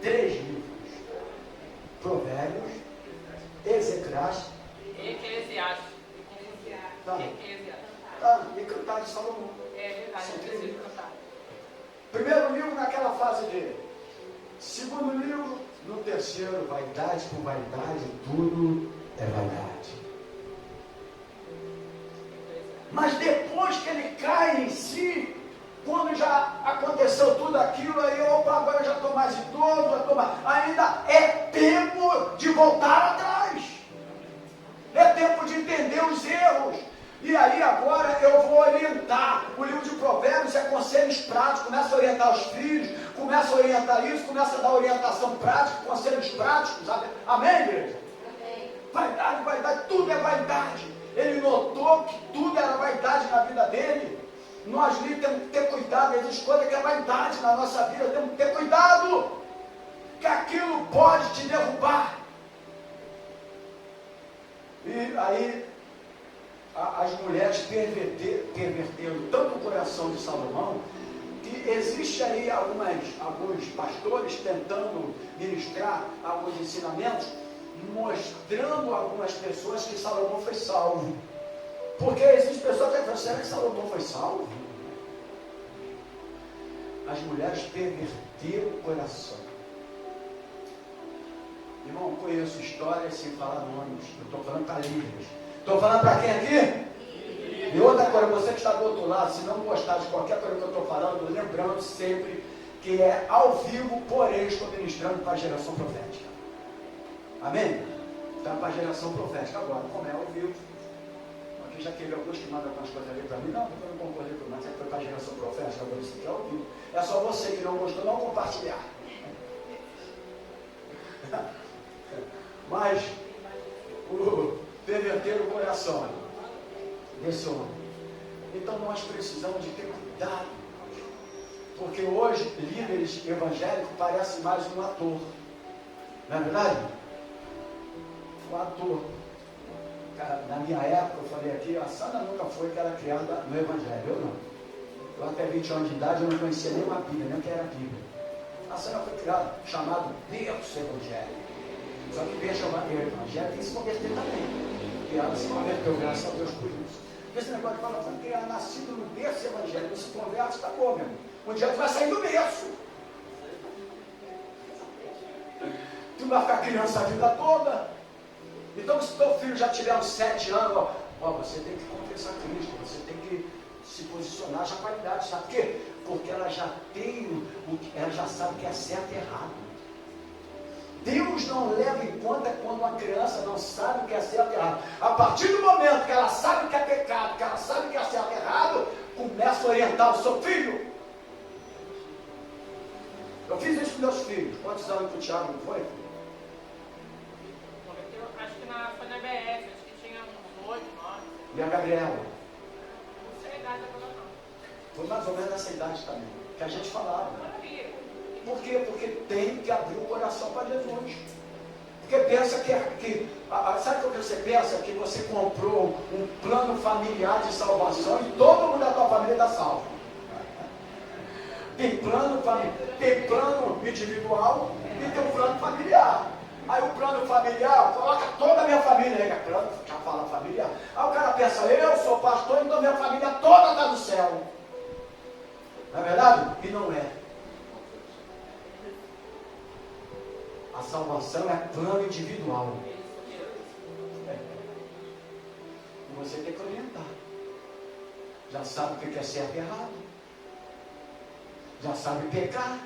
3 livros. Provérbios, Eclesiastes. Tá. Tá. E Cantar de Salomão. É verdade, eu preciso cantar. Primeiro livro naquela fase dele. Segundo livro, no terceiro, vaidade por vaidade, tudo é vaidade. Mas depois que ele cai em si, quando já aconteceu tudo aquilo, aí, opa, agora eu já estou mais idoso, já estou mais... Ainda é tempo de voltar atrás. É tempo de entender os erros. E aí agora eu vou orientar. O livro de Provérbios é conselhos práticos, começa a orientar os filhos, começa a orientar isso, começa a dar orientação prática, conselhos práticos. Amém, igreja? Amém. Vaidade, vaidade, tudo é vaidade. Ele notou que tudo era vaidade na vida dele. Nós ali temos que ter cuidado, existe coisa que é vaidade na nossa vida, temos que ter cuidado, que aquilo pode te derrubar. E aí as mulheres perverteram tanto o coração de Salomão, que existe aí alguns pastores tentando ministrar alguns ensinamentos, mostrando a algumas pessoas que Salomão foi salvo. Porque existem pessoas que falam, será que Salomão foi salvo? As mulheres perverteram o coração. Irmão, conheço histórias sem falar nomes. Eu estou falando para líderes. Estou falando para quem aqui? E outra coisa, você que está do outro lado, se não gostar de qualquer coisa que eu estou falando, lembrando sempre que é ao vivo, porém estou ministrando para a geração profética. Amém? Está para a geração profética agora, como é ao vivo. Aqui já teve alguns que mandam algumas coisas ali para mim, não, eu não concordei com mas é que foi para a geração profética, agora isso aqui é ao vivo. É só você que não gostou, não compartilhar. Mas perverter o coração desse homem. Então nós precisamos de ter cuidado, porque hoje líderes evangélicos parecem mais um ator, não é verdade? Um ator. Cara, na minha época, eu falei aqui, a Sandra nunca foi que era criada no evangelho, eu não. Eu até 20 anos de idade eu não conhecia nem uma Bíblia, nem o que era Bíblia. A Sandra foi criada, chamado berço evangélico. Só que berço evangélico tem que se converter também. E ela se converteu, graças a Deus por isso. Esse negócio de falar, foi criado, nascido no berço evangélico, se converte, está bom, meu irmão. Um dia tu vai sair do berço. Tu vai ficar criança a vida toda. Então, se teu filho já tiver uns 7 anos, você tem que confessar Cristo, você tem que se posicionar já com a idade, sabe por quê? Porque ela já tem, ela já sabe o que é certo e errado. Deus não leva em conta quando uma criança não sabe o que é certo e errado. A partir do momento que ela sabe o que é pecado, que ela sabe o que é certo e errado, começa a orientar o seu filho. Eu fiz isso com meus filhos. Quantos anos que o Thiago não foi? Acho que foi na BF, acho que tinha uns 8, 9. E a Gabriela? Não sei a idade agora não. Foi mais ou menos nessa idade também, que a gente falava. Maravilha. Por quê? Porque tem que abrir o coração para Jesus. Porque pensa sabe o que você pensa? Que você comprou um plano familiar de salvação e todo mundo da tua família está salvo. Tem plano individual e tem um plano familiar. Aí o plano familiar, coloca toda a minha família aí, plano, já fala familiar. Aí o cara pensa, eu sou pastor, então minha família toda está no céu. Não é verdade? E não é. A salvação é plano individual. É. E você tem que orientar. Já sabe o que é certo e errado. Já sabe pecar.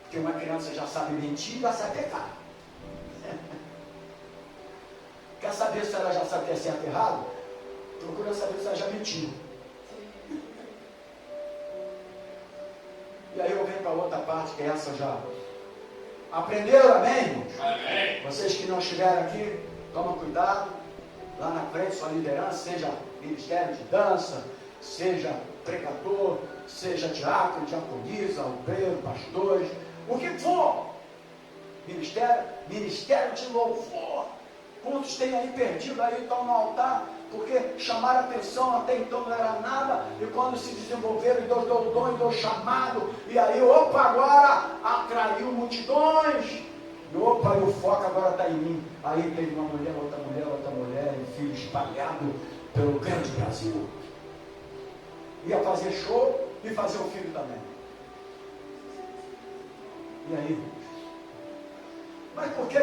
Porque uma criança já sabe mentir, já sabe pecar. Quer saber se ela já sabe o que é certo e errado? Procura saber se ela já mentiu. E aí eu venho para outra parte, que é essa já. Aprenderam, amém, irmãos? Amém. Vocês que não estiveram aqui, tomam cuidado. Lá na frente, sua liderança, seja ministério de dança, seja pregador, seja diácono, diaconisa, obreiro, pastores, o que for. Ministério de louvor. Quantos tem aí perdido aí, estão no altar, porque chamaram a atenção, até então não era nada, e quando se desenvolveram, Deus deu o dom e deu o chamado, e aí, opa, agora atraiu multidões. E opa, e o foco agora está em mim. Aí teve uma mulher, outra mulher, e filho espalhado pelo grande Brasil. Ia fazer show e fazer o filho também. E aí? Mas por que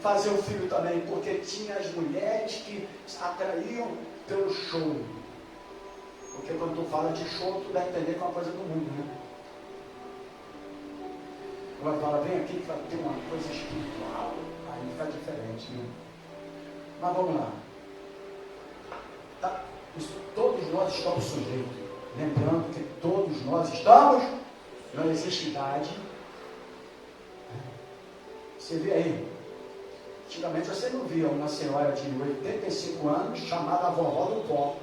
fazer o filho também? Porque tinha as mulheres que atraíam pelo show. Porque quando tu fala de show, tu dá a entender que é uma coisa do mundo, né? Agora fala, vem aqui que vai ter uma coisa espiritual. Aí fica diferente, né? Mas vamos lá. Tá? Isso, todos nós estamos sujeitos. Lembrando que todos nós estamos, não existe idade. Você vê aí, antigamente você não via uma senhora de 85 anos chamada vovó do pó.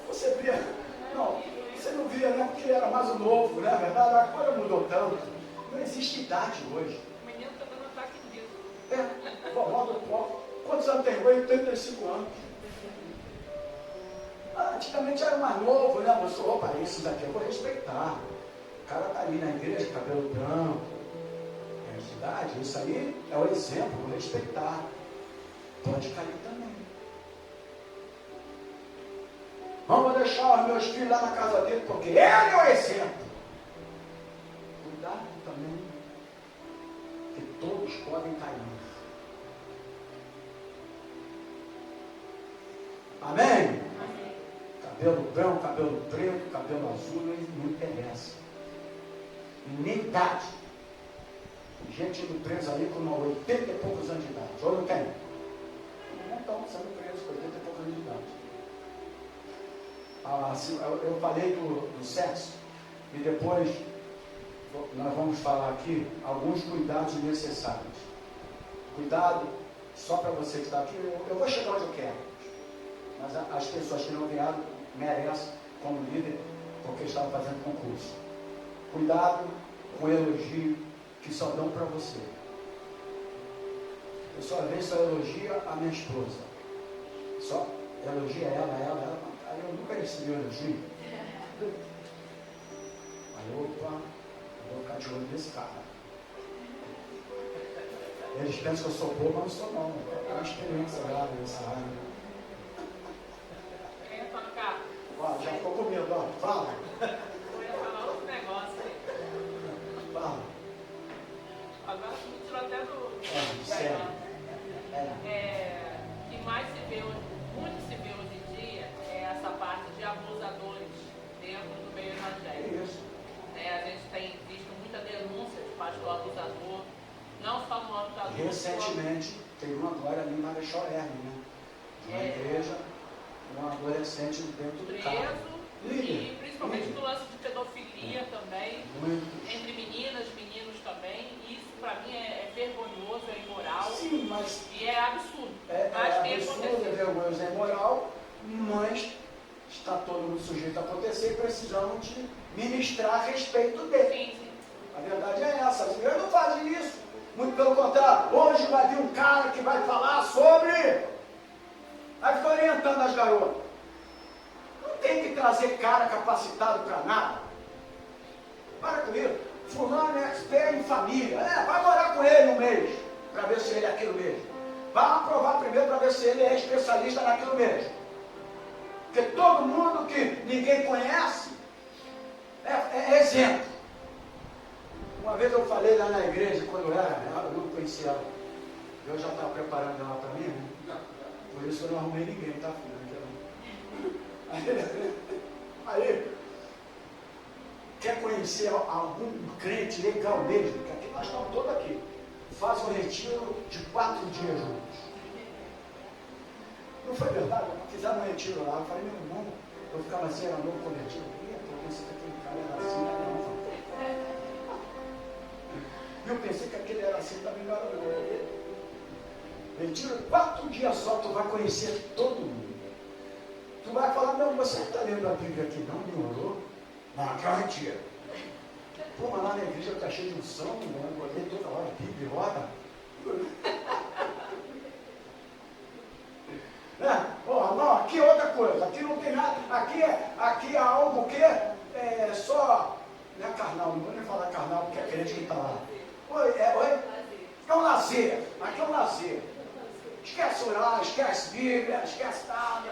Você via, não, você não via, né? Porque era mais o novo, né? Verdade, agora mudou tanto. Não existe idade hoje. O menino está dando ataque disso. É, vovó do pó. Quantos anos tem? 85 anos. Antigamente era mais novo, né? Mas opa, isso daqui eu vou respeitar. O cara está ali na igreja, cabelo branco, é de idade, isso aí é o exemplo, vou respeitar. Pode cair também. Vamos deixar os meus filhos lá na casa dele, porque ele é o exemplo. Cuidado também, que todos podem cair. Amém? Cabelo branco, cabelo preto, cabelo azul, não interessa. E nem idade. Gente indo presa aí com 80 e poucos anos de idade. Ou não tem? Não estão sendo presos com 80 e poucos anos de idade. Eu falei do sexo e depois nós vamos falar aqui alguns cuidados necessários. Cuidado, só para você que está aqui, eu vou chegar onde eu quero. Mas as pessoas que não vieram merecem como líder, porque estavam fazendo concurso. Cuidado com o elogio que só dão para você. Eu só vejo só elogio a minha esposa. Só elogia ela. Aí eu nunca recebi elogio. Aí opa, eu vou ficar de olho nesse cara. Eles pensam que eu sou bobo, mas não sou não. É uma experiência lá nessa área. Já ficou com medo, ó. Fala. Eu ia falar outro negócio aí. Fala. Agora me tirou até do. Sério. O que mais se vê hoje, muito se vê hoje em dia, é essa parte de abusadores dentro do meio evangélico. Isso. A gente tem visto muita denúncia de pastor abusador, não só no âmbito adulto. Recentemente, teve uma glória ali na Marechal Hermes, né? De uma igreja. Um adolescente dentro do carro. E principalmente no lance de pedofilia também, entre meninas, meninos também. Isso para mim é vergonhoso, é imoral. Sim, mas e é absurdo. É absurdo, é vergonhoso, é imoral, mas está todo mundo sujeito a acontecer e precisamos de ministrar a respeito dele. Sim. A verdade é essa, as igrejas não fazem isso. Muito pelo contrário, hoje vai vir um cara que vai falar sobre... Aí fica orientando as garotas. Não tem que trazer cara capacitado para nada. Para com isso. Fulano é expert em família. Vai morar com ele um mês, para ver se ele é aquilo mesmo. Vai aprovar primeiro para ver se ele é especialista naquilo mesmo. Porque todo mundo que ninguém conhece é exemplo. Uma vez eu falei lá na igreja, quando eu não conhecia ela. Eu já estava preparando ela para mim, né? Por isso eu não arrumei ninguém, tá, filho? Aí, quer conhecer algum crente legal mesmo? Porque aqui nós estamos todos aqui. Faz um retiro de 4 dias juntos. Não foi verdade? Fizeram um retiro lá. Eu falei, meu irmão, eu ficava assim, era novo convertido. Eu pensei que aquele cara era assim, não. E eu pensei que aquele era assim, também não era não. Retiro 4 dias só, tu vai conhecer todo mundo. Tu vai falar, não, você está lendo a Bíblia aqui, não demorou? Não, aqui é um retiro. Pô, mas lá na igreja está cheio de unção, né? Eu olhei toda hora, Bíblia, ora. Né? Oh, não, aqui é outra coisa, aqui não tem nada, aqui é algo que é só Não é carnal, não vou nem falar carnal, porque é crente que está lá. Oi? É um lazer. Aqui é um lazer. Esquece orar, esquece Bíblia, esquece nada.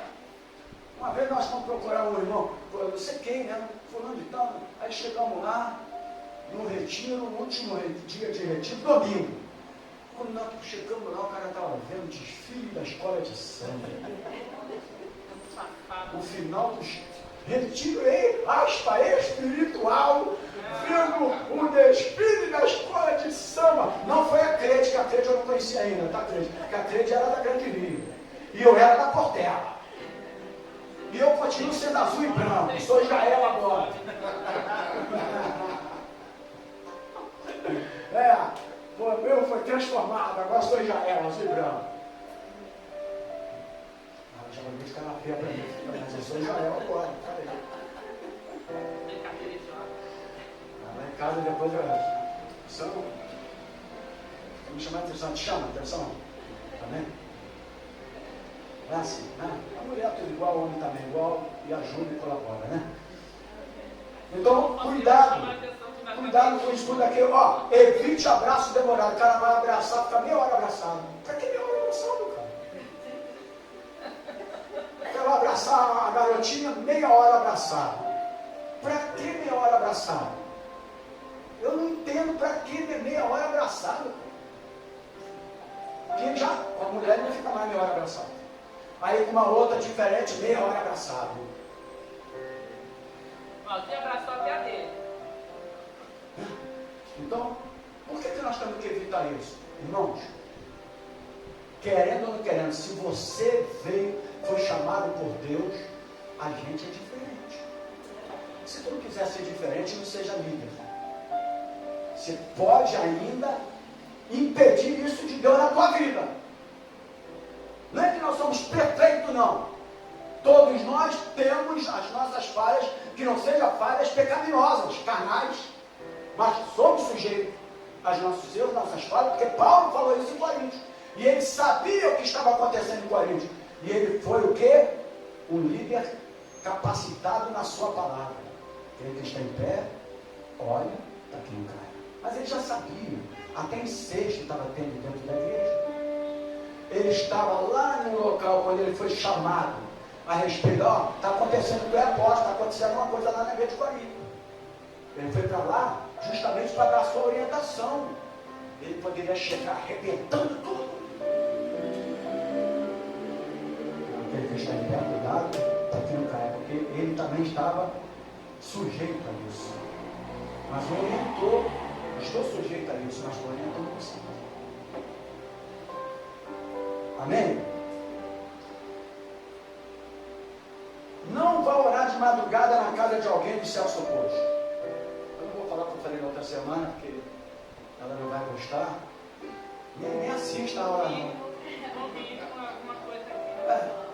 Uma vez nós fomos procurar um irmão, não sei quem, né? Fulano de tal. Aí chegamos lá, no retiro, no último dia de retiro, domingo. Quando nós chegamos lá, o cara estava vendo o desfile da escola de samba. O final do retiro aspa espiritual, vendo o desfile da escola de samba. Não foi a Crede, que a Crede eu não conhecia ainda, tá, Crede? Porque a Crede era da Grande Rio. E eu era da Portela. E eu continuo sendo azul e branco. Sou Israel agora. O meu foi transformado. Agora sou Israel, azul e branco. Já vou ficar na feia para mim. Mas eu sou Israel agora. Lá em casa depois eu me chamar de atenção. Te chama atenção? Amém? É assim, né? A mulher é tudo igual, o homem também é igual, e ajuda e colabora, né? Então, cuidado com isso tudo aqui. Ó, evite abraço demorado. O cara vai abraçar, fica meia hora abraçado. Pra que meia hora abraçado, cara? Eu quero abraçar a garotinha, meia hora abraçado. Pra que meia hora abraçado? Eu não entendo pra que meia hora abraçado. Porque já, a mulher não fica mais meia hora abraçada. Aí com uma outra diferente, meia hora abraçado. Você abraçou até a dele. Então, por que nós temos que evitar isso? Irmãos, querendo ou não querendo, se você foi chamado por Deus, a gente é diferente. Se tu não quiser ser diferente, não seja líder. Você pode ainda impedir isso de Deus na tua vida. Não é que nós somos perfeitos, não. Todos nós temos as nossas falhas, que não sejam falhas pecaminosas, carnais, mas somos sujeitos aos nossos erros, nossas falhas, porque Paulo falou isso em Coríntios. E ele sabia o que estava acontecendo em Coríntios. E ele foi o quê? Um líder capacitado na sua palavra. Ele que está em pé, olha, está aqui no cara. Mas ele já sabia, até incesto estava tendo dentro da igreja. Ele estava lá no local, quando ele foi chamado a respeito, está acontecendo com o apóstolo, está acontecendo uma coisa lá na igreja de Corinto. Ele foi para lá justamente para dar a sua orientação. Ele poderia chegar arrebentando tudo. Aquele que está em pé, cuidado, para que não caia, porque ele também estava sujeito a isso. Mas orientou, estou sujeito a isso, mas orientou você. Amém? Não vá orar de madrugada na casa de alguém de céus opôs. Eu não vou falar o que eu falei na outra semana, porque ela não vai gostar. Nem assista a hora, não.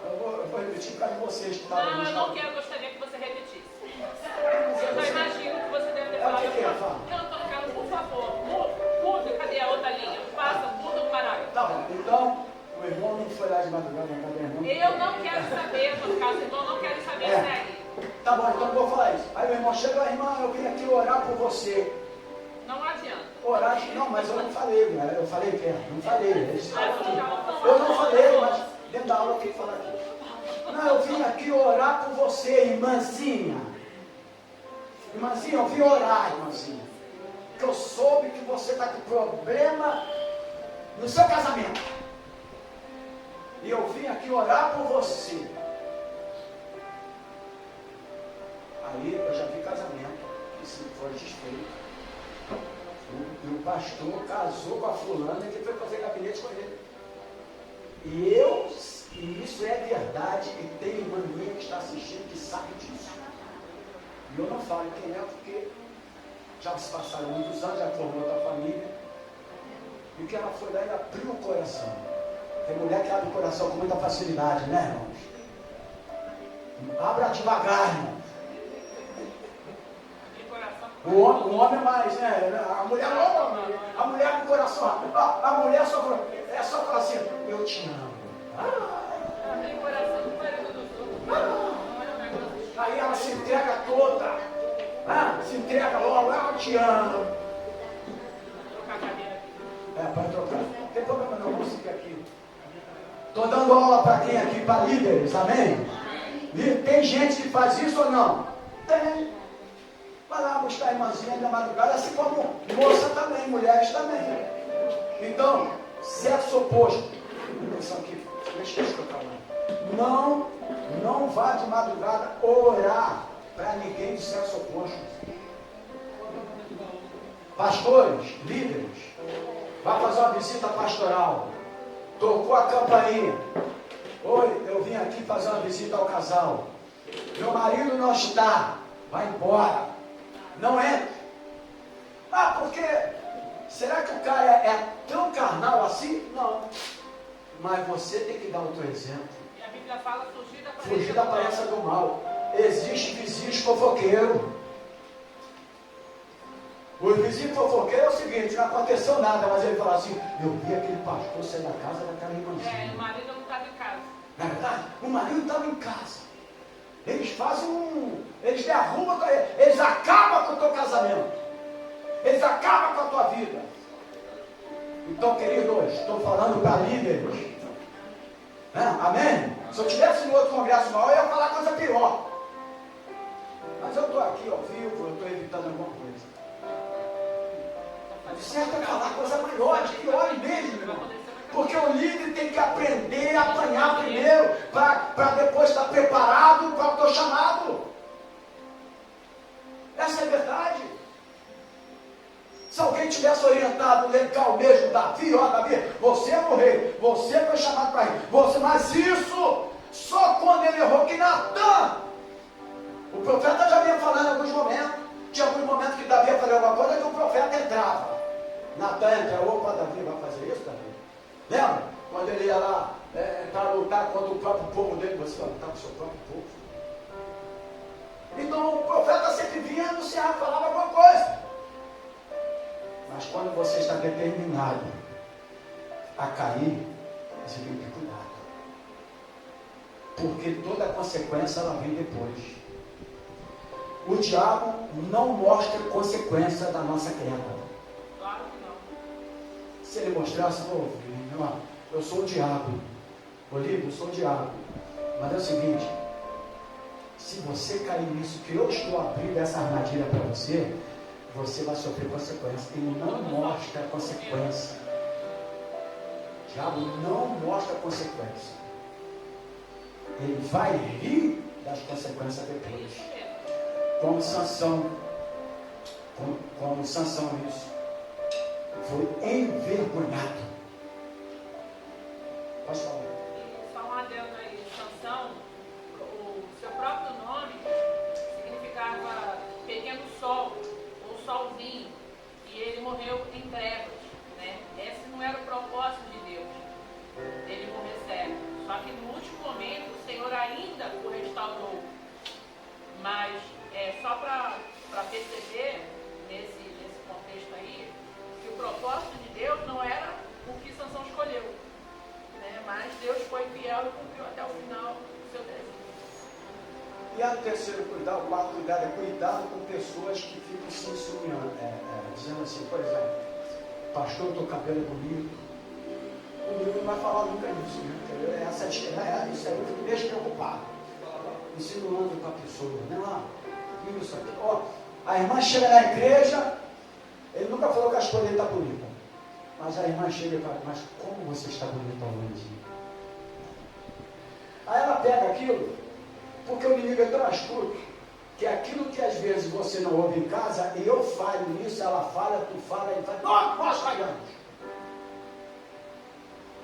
Eu vou repetir por causa de vocês que estavam Não, eu não quero, gostaria que você repetisse. Eu só imagino que você deve ter falado. O que é? Fala. Eu estou no caso, por favor, muda, cadê a outra linha? Passa, muda o parágrafo. Tá bom, então, o irmão não foi lá de madrugada na casa do irmão. Eu não quero saber, no caso, irmão, não quero saber, segue. Tá bom, então eu vou falar isso. Aí o irmão chega, irmã, eu vim aqui orar por você. Não adianta. Orar, não, mas eu não falei, né? Eu falei que não falei. Eu não falei, mas dentro da aula eu tenho que falar aqui. Não, eu vim aqui orar por você, irmãzinha. Irmãzinha, eu vim orar, irmãzinha. Porque eu soube que você está com problema no seu casamento. E eu vim aqui orar por você. Aí eu já vi casamento que se foi desfeito. E o pastor casou com a fulana que foi fazer gabinete com ele. E isso é verdade, e tem irmã minha que está assistindo que sabe disso. E eu não falo quem é, porque já se passaram muitos anos, já formou outra família. E que ela foi lá e abriu o coração. Tem mulher que abre o coração com muita facilidade, né, irmãos? Abra devagar, irmão. O homem é mais, né? A mulher não, a mulher com o coração. A mulher só fala assim, eu te amo. Aí ela se entrega toda. Se entrega logo, eu te amo. Trocar a cadeira aqui. Pode trocar. Não tem problema não, vamos seguir aqui. Estou dando aula para quem aqui? Para líderes, amém? Tem gente que faz isso ou não? Tem. Vai lá buscar a irmãzinha da madrugada, assim como moça também, mulheres também. Então, sexo oposto. Atenção aqui, deixa eu escutar lá. Não vá de madrugada orar para ninguém de sexo oposto. Pastores, líderes, vai fazer uma visita pastoral. Tocou a campainha. Oi, eu vim aqui fazer uma visita ao casal. Meu marido não está. Vai embora. Não entre. Porque será que o cara é tão carnal assim? Não. Mas você tem que dar outro exemplo. E a Bíblia fala fugir da aparência do mal. Existe vizinhos fofoqueiros. O vizinho fofoqueiro é o seguinte, não aconteceu nada, mas ele fala assim, eu vi aquele pastor sair da casa daquela irmãzinha. O marido não estava em casa. Na verdade, o marido estava em casa. Eles fazem eles derrubam, eles acabam com o teu casamento. Eles acabam com a tua vida. Então, queridos, estou falando para líderes. Amém? Se eu estivesse no outro congresso maior, eu ia falar coisa pior. Mas eu estou aqui ao vivo, eu estou evitando alguma coisa. De certo é falar coisa maior, pior mesmo, irmão. Porque o líder tem que aprender a apanhar primeiro, para depois estar preparado para o teu chamado. Essa é a verdade. Se alguém tivesse orientado legal mesmo, Davi, você é o rei, você foi chamado para rei, mas isso só quando ele errou, que Natan, o profeta já vinha falando em alguns momentos, tinha alguns momentos que Davi ia fazer alguma coisa que o profeta entrava. Natan entra, opa, Davi vai fazer isso, Davi? Lembra? Quando ele ia lá para lutar contra o próprio povo dele, você vai lutar com o seu próprio povo. Então o profeta sempre vinha anunciar, falava alguma coisa. Mas quando você está determinado a cair, você tem que ter cuidado. Porque toda a consequência ela vem depois. O diabo não mostra consequência da nossa queda. Claro que não. Se ele mostrasse, eu sou o diabo. Olívio, eu sou o diabo. Mas é o seguinte, se você cair nisso que eu estou abrindo essa armadilha para você, você vai sofrer consequência. Ele não mostra a consequência. O diabo não mostra a consequência. Ele vai rir das consequências depois. Como Sansão isso. Foi envergonhado. Pode falar. Só um adendo aí, Sansão, o seu próprio nome significava pequeno sol, ou solzinho, e ele morreu em trevas, né? Esse não era o propósito de Deus, ele morrer cego. Só que no último momento o Senhor ainda o restaurou. Mas só para perceber nesse contexto aí, que o propósito de Deus não era o que Sansão escolheu, né? Mas Deus foi fiel e cumpriu até o final do seu desejo. E a terceiro cuidado, o quarto cuidado é cuidado com pessoas que ficam se insinuando, dizendo assim, por exemplo, pastor, teu cabelo é bonito. O menino não vai falar nunca disso, né? Isso aí eu fico despreocupado. Insinuando para a pessoa, né? Isso aqui. A irmã chega na igreja, ele nunca falou que a esposa dele está bonita. Mas a irmã chega e fala, mas como você está bonita hoje? Aí ela pega aquilo, porque o inimigo é tão astuto, que aquilo que às vezes você não ouve em casa, e eu falho nisso, ela fala, tu fala, ele fala, nós falhamos.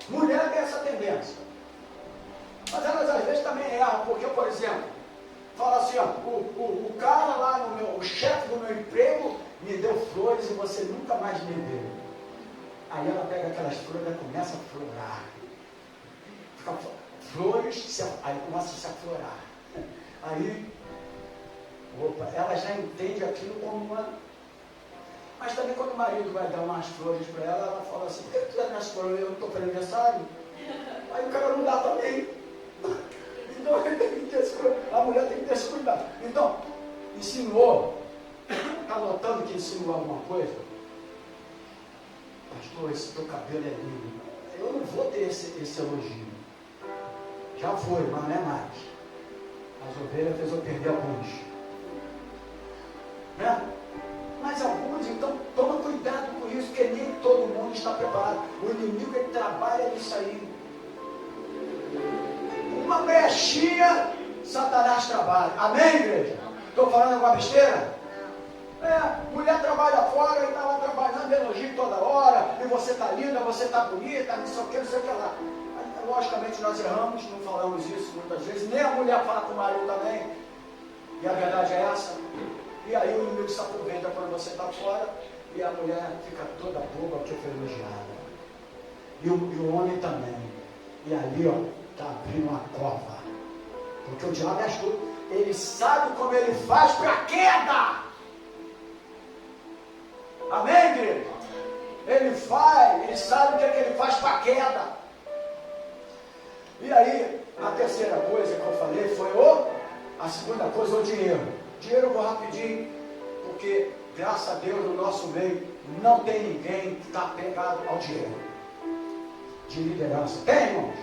Mulher tem essa tendência. Mas elas às vezes também erram, porque, por exemplo, fala assim, o cara lá, o chefe do meu emprego me deu flores e você nunca mais me deu. Aí ela pega aquelas flores e começa a florar. Flores, aí começa a se aflorar. Aí, ela já entende aquilo como uma... Mas também quando o marido vai dar umas flores para ela, ela fala assim, por que tu dá minhas flores? Eu não estou fazendo aniversário. Aí o cara não dá também. Então a mulher tem que ter esse cuidado. Então, insinuou, Está notando que insinuou alguma coisa? Pastor, esse teu cabelo é lindo. Eu não vou ter esse elogio. Já foi, mas não é mais. As ovelhas fez eu perder alguns. Né? Mas alguns, então, toma cuidado com isso, porque nem todo mundo está preparado. O inimigo, ele trabalha nisso aí. Uma brechinha, Satanás trabalha. Amém, igreja? Estou falando alguma besteira? Mulher trabalha fora e está lá trabalhando, elogio toda hora, e você está linda, você está bonita, não sei o que, não sei o que lá. Logicamente nós erramos, não falamos isso muitas vezes, nem a mulher fala com o marido também, e a verdade é essa. E aí o inimigo se aproveita quando você está fora, e a mulher fica toda boba porque foi elogiada. E o homem também. E ali, está abrindo uma cova. Porque o diabo é astuto. Ele sabe como ele faz para a queda. Amém, igreja? Ele sabe o que ele faz para a queda. E aí, a terceira coisa que eu falei foi a segunda coisa, o dinheiro. Dinheiro eu vou rapidinho, porque graças a Deus no nosso meio não tem ninguém que está pegado ao dinheiro. De liderança. Tem, irmãos?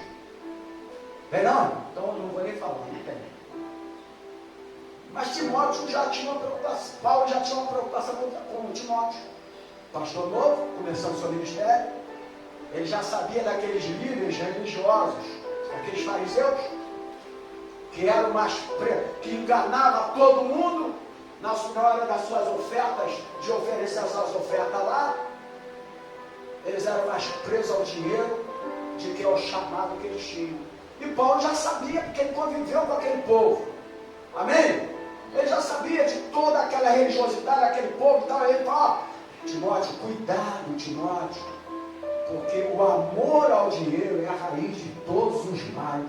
Tem não? Então eu não vou nem falar, não tem. Mas Timóteo já tinha uma preocupação, Paulo já tinha uma preocupação com Timóteo. Pastor novo, começando seu ministério, ele já sabia daqueles líderes religiosos, aqueles fariseus, que eram que enganavam todo mundo na hora das suas ofertas, de oferecer as suas ofertas lá. Eles eram mais presos ao dinheiro de que ao chamado que eles tinham. E Paulo já sabia, porque ele conviveu com aquele povo. Amém? Ele já sabia de toda aquela religiosidade daquele povo. Então ele fala, Timóteo, cuidado, Timóteo, porque o amor ao dinheiro é a raiz de todos os males.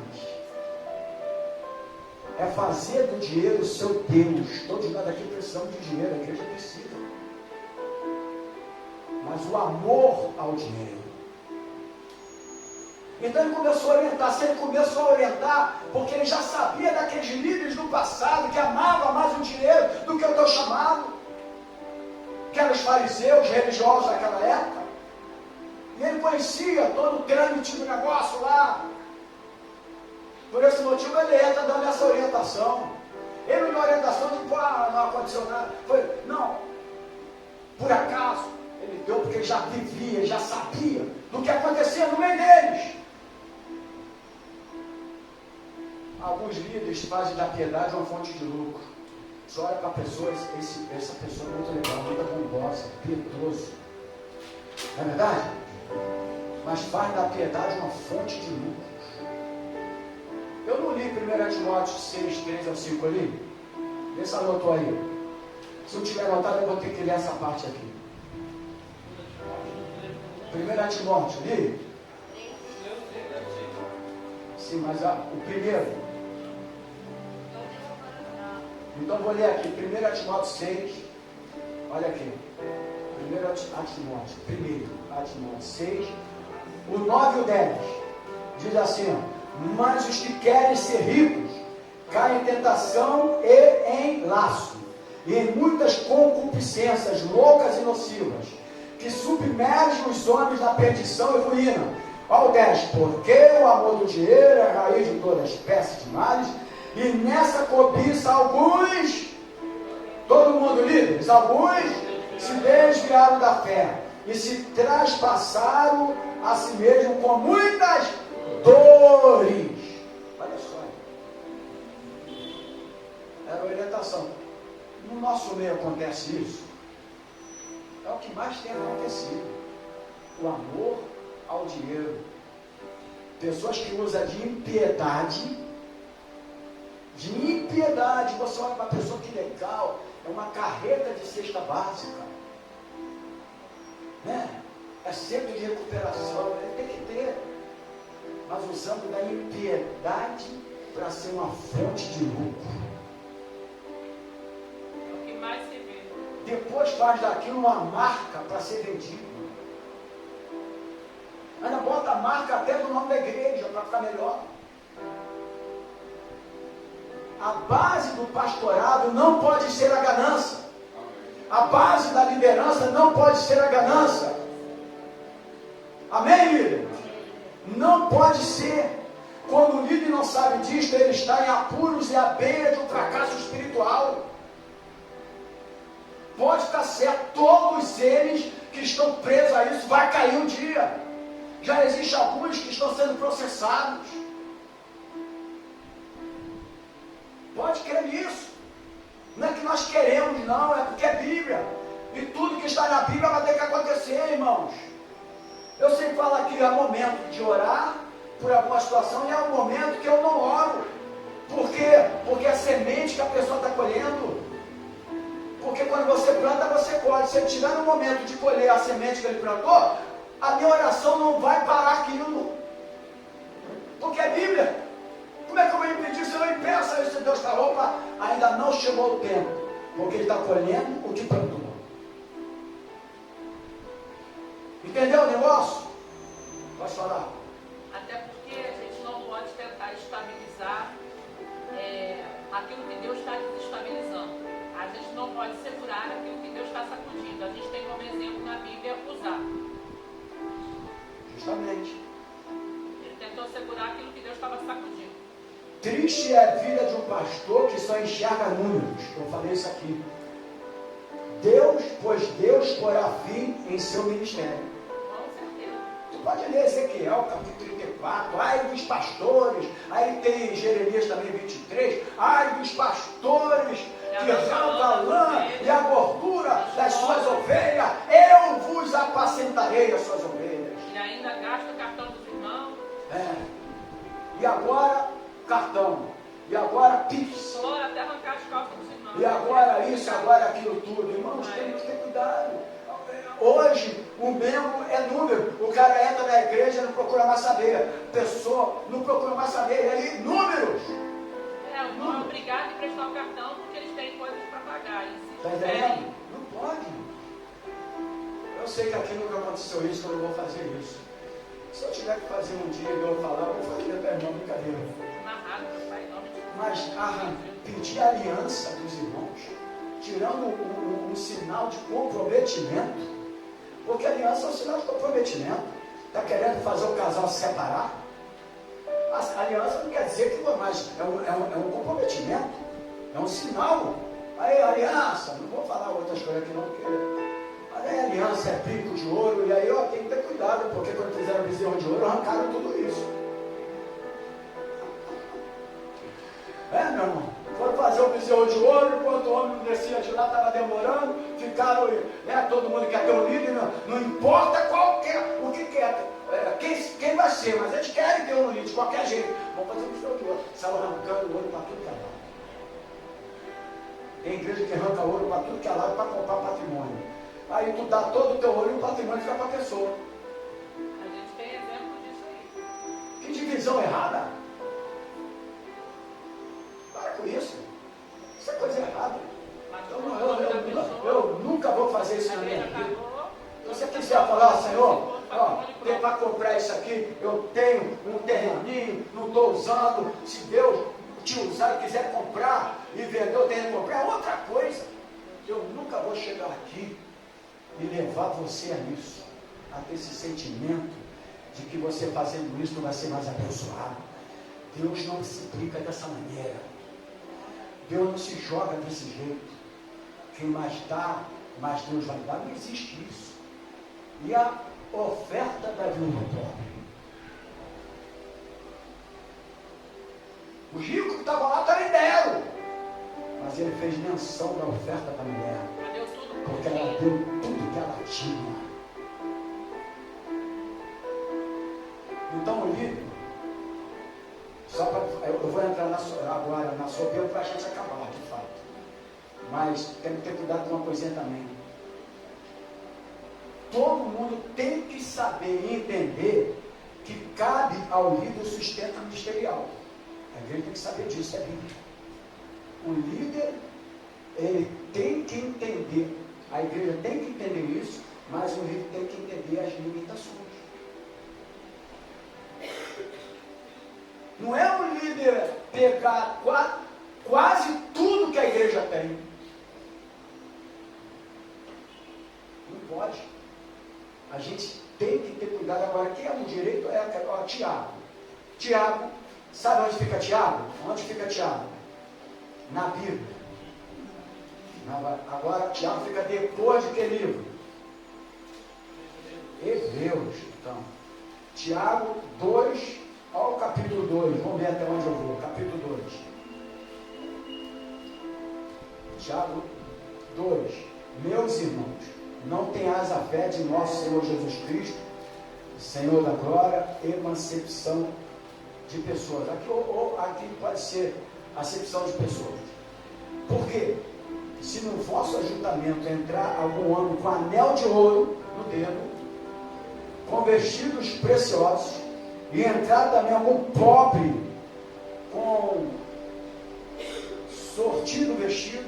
É fazer do dinheiro o seu Deus. Todos nós aqui precisamos de dinheiro, a igreja precisa. Mas o amor ao dinheiro. Então ele começou a orientar. Se ele começou a orientar, porque ele já sabia daqueles líderes do passado que amavam mais o dinheiro do que o teu chamado, que eram os fariseus religiosos daquela época. E ele conhecia todo o trâmite do negócio lá. Por esse motivo ele entra dando essa orientação. Ele não deu orientação de não aconteceu nada. Não. Por acaso, ele deu porque ele já vivia, já sabia do que acontecia no meio deles. Alguns líderes fazem da piedade uma fonte de lucro. Você olha para a pessoa, essa pessoa é muito legal, muito bombosa, piedoso. Não é verdade? Mas faz da piedade uma fonte de lucro. Eu não li 1 Timóteo 6, 3 ao 5 ali. Vê se anotou aí. Se não tiver anotado, eu vou ter que ler essa parte aqui. 1 Timóteo, li? Sim, mas o primeiro. Então vou ler aqui, 1 Timóteo 6, olha aqui, 1 Timóteo 6, o 9 e o 10, diz assim, mas os que querem ser ricos, caem em tentação e em laço, e em muitas concupiscências loucas e nocivas, que submergem os homens na perdição e ruína. Ao 10, porque o amor do dinheiro é a raiz de toda espécie de males, e nessa cobiça alguns, todo mundo líderes, alguns se desviaram da fé e se traspassaram a si mesmo com muitas dores. Olha só. Era a orientação. No nosso meio acontece isso. É o que mais tem acontecido. O amor ao dinheiro. Pessoas que usam de impiedade. Você olha para uma pessoa que legal, é uma carreta de cesta básica, né? É centro de recuperação, ele tem que ter, mas usando da impiedade para ser uma fonte de lucro. É o que mais se vê. Depois faz daquilo uma marca para ser vendido. Ainda bota a marca até do nome da igreja para ficar melhor. A base do pastorado não pode ser a ganância. A base da liderança não pode ser a ganância. Amém, líder? Não pode ser. Quando o líder não sabe disso, ele está em apuros e à beira de um fracasso espiritual. Pode estar certo, todos eles que estão presos a isso, vai cair um dia. Já existem alguns que estão sendo processados. Pode crer nisso. Não é que nós queremos, não, é porque é Bíblia. E tudo que está na Bíblia vai ter que acontecer, irmãos. Eu sempre falo aqui, é momento de orar por alguma situação e é um momento que eu não oro. Por quê? Porque é a semente que a pessoa está colhendo. Porque quando você planta, você colhe. Se ele estiver no momento de colher a semente que ele plantou, a minha oração não vai parar aquilo. Porque é Bíblia. Como é que eu vou impedir se eu não impeço isso? Deus está, opa, ainda não chegou o tempo. Porque ele está colhendo o que plantou. Entendeu o negócio? Pode falar. Até porque a gente não pode tentar estabilizar aquilo que Deus está desestabilizando. A gente não pode segurar aquilo que Deus está sacudindo. A gente tem como exemplo na Bíblia Uzá. Justamente. Ele tentou segurar aquilo que Deus estava sacudindo. Triste é a vida de um pastor que só enxerga números. Eu falei isso aqui. Pois Deus porá fim em seu ministério. Com certeza. Tu pode ler Ezequiel, capítulo 34, ai dos pastores, aí tem Jeremias também 23, ai dos pastores que arrancam a lã e a gordura das suas ovelhas, eu vos apacentarei as suas ovelhas. E ainda gasta o cartão dos irmãos. E agora, cartão. E agora, Pix. Flor até arrancar as calças dos irmãos. E agora isso, agora aquilo tudo. Irmãos, temos que ter cuidado. Hoje, o membro é número. O cara entra na igreja e não procura mais saber. A pessoa não procura mais saber. E aí, números. O irmão é obrigado a emprestar o cartão porque eles têm coisas para pagar. Está entendendo? Não pode. Eu sei que aqui nunca aconteceu isso, que eu não vou fazer isso. Se eu tiver que fazer um dia e eu falar, eu vou fazer para irmão, brincadeira. Mas pedir a aliança dos irmãos, tirando um sinal de comprometimento, porque a aliança é um sinal de comprometimento. Está querendo fazer o casal se separar? A aliança não quer dizer que mas é um comprometimento, é um sinal. Aí aliança, não vou falar outras coisas aqui não, porque mas aí aliança é brinco de ouro, e aí tem que ter cuidado, porque quando fizeram bezerro de ouro, arrancaram tudo isso. Meu irmão, foram fazer o bezerro de ouro, enquanto o homem não descia de lá, estava demorando, ficaram, todo mundo quer ter um líder, não importa qual quer, o que quer, quem vai ser, mas eles querem ter um líder de qualquer jeito. Vamos fazer o bezerro de ouro. Saiu arrancando o ouro para tudo que é lado. Tem igreja que arranca ouro para tudo que é lado para comprar patrimônio. Aí tu dá todo o teu ouro e o patrimônio fica para a pessoa. A gente tem exemplo disso aí. Que divisão errada. Para com isso. Isso é coisa errada. Eu nunca vou fazer isso na minha vida. Se você quiser falar, Senhor, tem para comprar isso aqui, eu tenho um terreninho, não estou usando. Se Deus te usar e quiser comprar e vender, eu tenho que comprar, é outra coisa. Eu nunca vou chegar aqui e levar você a isso, a ter esse sentimento de que você fazendo isso não vai ser mais abençoado. Deus não se implica dessa maneira. Deus não se joga desse jeito. Quem mais dá, mais Deus vai dar. Não existe isso. E a oferta da viúva pobre. Os ricos que estavam lá também deram. Mas ele fez menção da oferta da mulher. Porque ela deu tudo que ela tinha. Então o líder, eu vou entrar agora na sua opinião para a gente acabar, de fato. Mas tem que ter cuidado com uma coisinha também. Todo mundo tem que saber e entender que cabe ao líder o sustento ministerial. A igreja tem que saber disso, é bíblico. O líder, ele tem que entender, a igreja tem que entender isso, mas o líder tem que entender as limitações. Não é o líder pegar quase tudo que a igreja tem. pode. A gente tem que ter cuidado. Agora, quem é do direito é Tiago. Tiago, sabe onde fica Tiago? Onde fica Tiago? Na Bíblia. Agora, Tiago fica depois de que livro? Hebreus. Então, Tiago 2, olha o capítulo 2, vamos ver até onde eu vou. Capítulo 2. Tiago 2. Meus irmãos, não tenhais a fé de nosso Senhor Jesus Cristo, Senhor da glória, emancipação de pessoas. Aqui pode ser acepção de pessoas. Por quê? Se no vosso ajuntamento entrar algum homem com anel de ouro no dedo, com vestidos preciosos, e entrar também algum pobre com sortido vestido,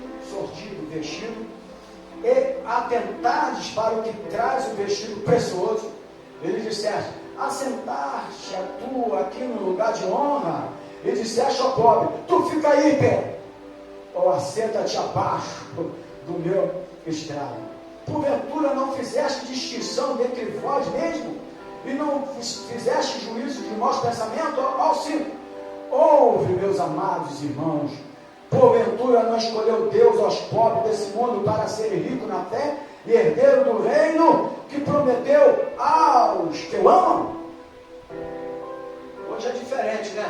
e atentardes para o que traz o vestido precioso, ele disseste: assentar-te a tu aqui no lugar de honra, e disseste ao pobre: tu fica aí, pé, ou assenta-te abaixo do meu estrado. Porventura não fizeste distinção dentre vós mesmo, e não fizeste juízo de nosso pensamento? Ao 5. Ouve, meus amados irmãos, porventura não escolheu Deus aos pobres desse mundo para serem ricos na fé e herdeiro do reino que prometeu aos que o amam? Hoje é diferente, né?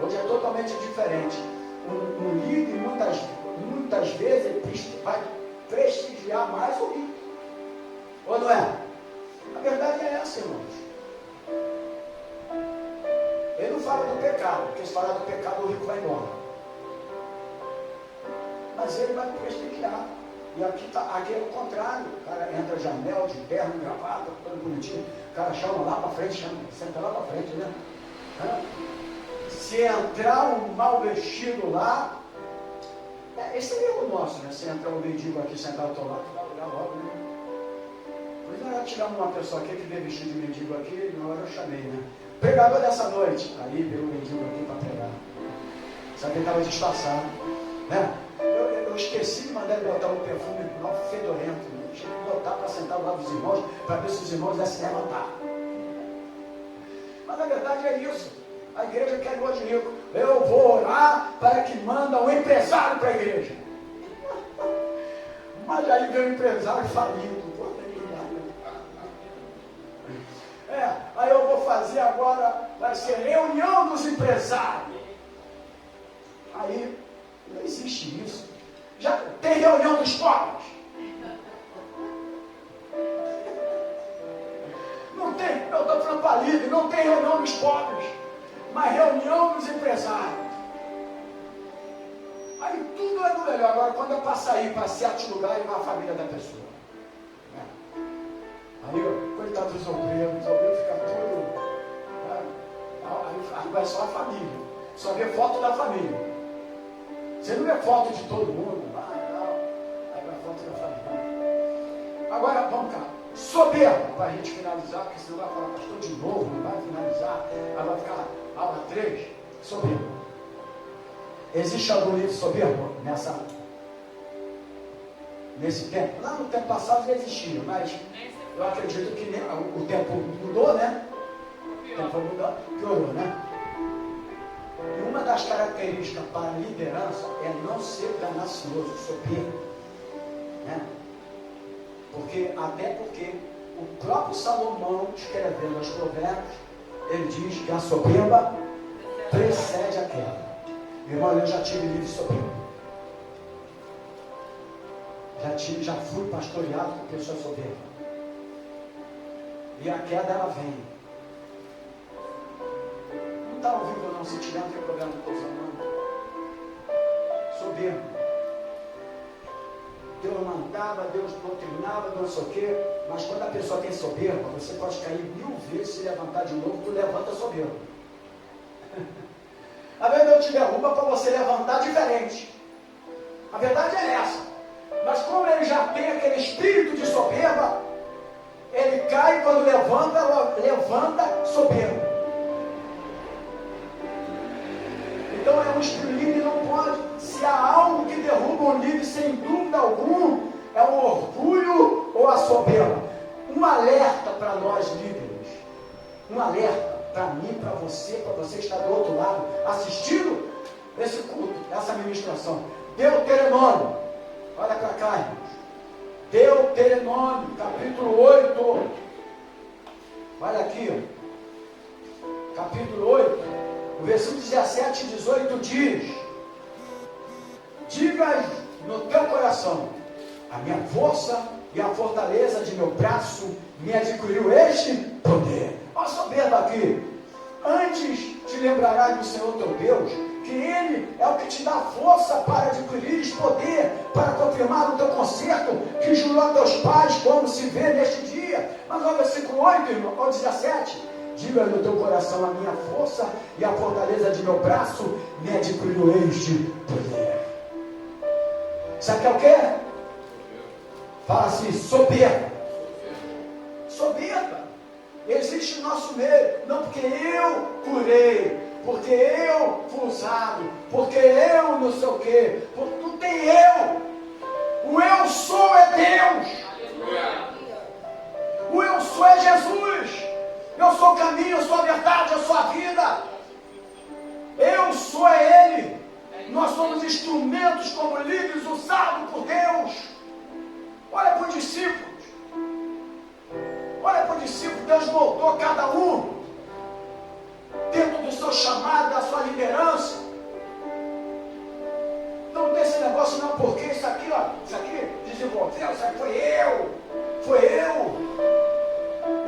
Hoje é totalmente diferente. Um líder muitas vezes vai prestigiar mais o rico. Ou não é? A verdade é essa, irmãos. Ele não fala do pecado, porque se falar do pecado o rico vai embora. Mas ele vai prestigiar. E aqui é o contrário. O cara entra de anel, de terno, gravata, todo bonitinho. O cara chama lá para frente, senta lá para frente, né? Se entrar um mal vestido lá, esse é erro nosso, né? Se entrar um mendigo aqui sentado ao teu lado, tu vai olhar logo, né? Pois não, tiramos uma pessoa aqui que veio vestido de mendigo aqui, na hora eu chamei, né? Pregador dessa noite, aí veio o mendigo aqui para pregar. Sabe que ele estava disfarçado, né? Eu esqueci de mandar ele botar um perfume novo, fedorento, né? Tinha que botar para sentar ao lado dos irmãos, para ver se os irmãos iam se levantar. Mas na verdade é isso. A igreja quer lua de rico. Eu vou orar para que manda um empresário para a igreja. Mas aí vem um empresário falido. Aí eu vou fazer agora, vai ser reunião dos empresários. Aí não existe isso. Já tem reunião dos pobres. Não tem, eu estou falando para líder, não tem reunião dos pobres, mas reunião dos empresários. Aí tudo é do melhor. Agora quando é para sair para certos lugares, vai a família da pessoa. Aí, coitado dos obreiros fica todo. Aí vai só a família. Só vê foto da família. Você não vê foto de todo mundo. Aí vai foto da família. Agora, vamos cá. Soberbo, para a gente finalizar, porque senão vai falar, pastor, de novo, não vai finalizar. Aí vai ficar aula 3. Soberbo. Existe algum livro soberbo nesse tempo? Lá no tempo passado já existia, mas eu acredito que o tempo mudou, né? O tempo mudou, piorou, né? E uma das características para a liderança é não ser ganancioso, soberbo, né? Até porque o próprio Salomão, escrevendo os provérbios, ele diz que a soberba precede a queda. Irmão, eu já tive livro soberbo. Já fui pastoreado por pessoas soberbas. E a queda, ela vem. Não está ao vivo não, se tiver, não tem problema, não estou usando não. Soberbo. Deus mandava, Deus doutrinava, não sei o quê. Mas quando a pessoa tem soberba, você pode cair 1000 vezes, se levantar de novo, tu levanta soberbo. Às vezes Deus te derruba para você levantar diferente. A verdade é essa. Mas como ele já tem aquele espírito de soberba, ele cai e quando levanta soberbo. Então é um espírito líder, não pode. Se há algo que derruba um líder, sem dúvida alguma, É o orgulho ou a soberba? Um alerta para nós líderes. Um alerta para mim, para você que está do outro lado, assistindo esse culto, essa ministração. Deuteronômio. Olha para cá, irmãos. Deuteronômio, capítulo 8. Olha aqui, ó. Capítulo 8, o versículo 17 e 18 diz: diga no teu coração, a minha força e a fortaleza de meu braço me adquiriu este poder. Olha a soberba aqui. Antes te lembrarás do Senhor teu Deus, que Ele é o que te dá força para adquirir poder, para confirmar o teu conserto, que jurou a teus pais, como se vê neste dia. Mas olha o versículo 8, irmão, ao 17. Diga no teu coração, a minha força e a fortaleza de meu braço me adquiriu este poder. Sabe o que é? Fala assim, soberba. Soberba. Existe no nosso meio, não porque eu curei, porque eu fui usado, porque eu não sei o quê, porque não tem eu. O eu sou é Deus. O eu sou é Jesus. Eu sou o caminho, eu sou a verdade, eu sou a vida. Eu sou é Ele. Nós somos instrumentos como líderes usados por Deus. Olha para os discípulos. Olha para o discípulo, Deus moldou cada um dentro do seu chamado, da sua liderança. Não tem esse negócio não, porque isso aqui, ó, isso aqui desenvolveu, isso aqui foi eu.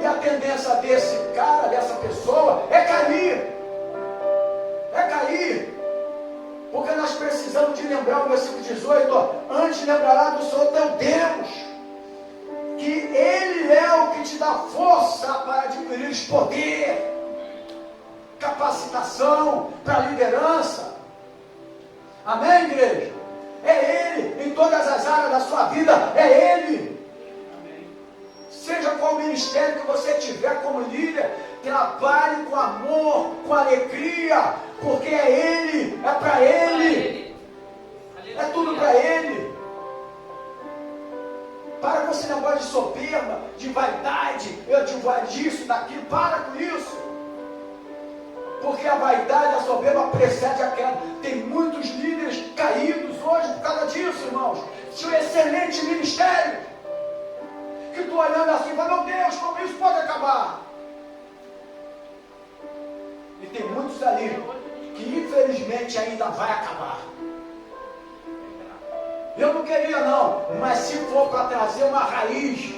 E a tendência desse cara, dessa pessoa, é cair. É cair. Porque nós precisamos de lembrar o versículo 18, ó, antes lembrará do Senhor teu Deus, que Ele é o que te dá força para adquirir poder, capacitação para a liderança. Amém, igreja? É Ele, em todas as áreas da sua vida, é Ele. Amém. Seja qual ministério que você tiver como líder, trabalhe com amor, com alegria, porque é Ele, é para Ele, é tudo para Ele. Para com esse negócio de soberba, de vaidade, disso, daquilo, para com isso. Porque a vaidade, a soberba precede a queda. Tem muitos líderes caídos hoje por causa disso, irmãos. Tinha um excelente ministério, que tu olhando assim e fala, meu Deus, como isso pode acabar? E tem muitos ali que infelizmente ainda vai acabar. Eu não queria não, mas se for para trazer uma raiz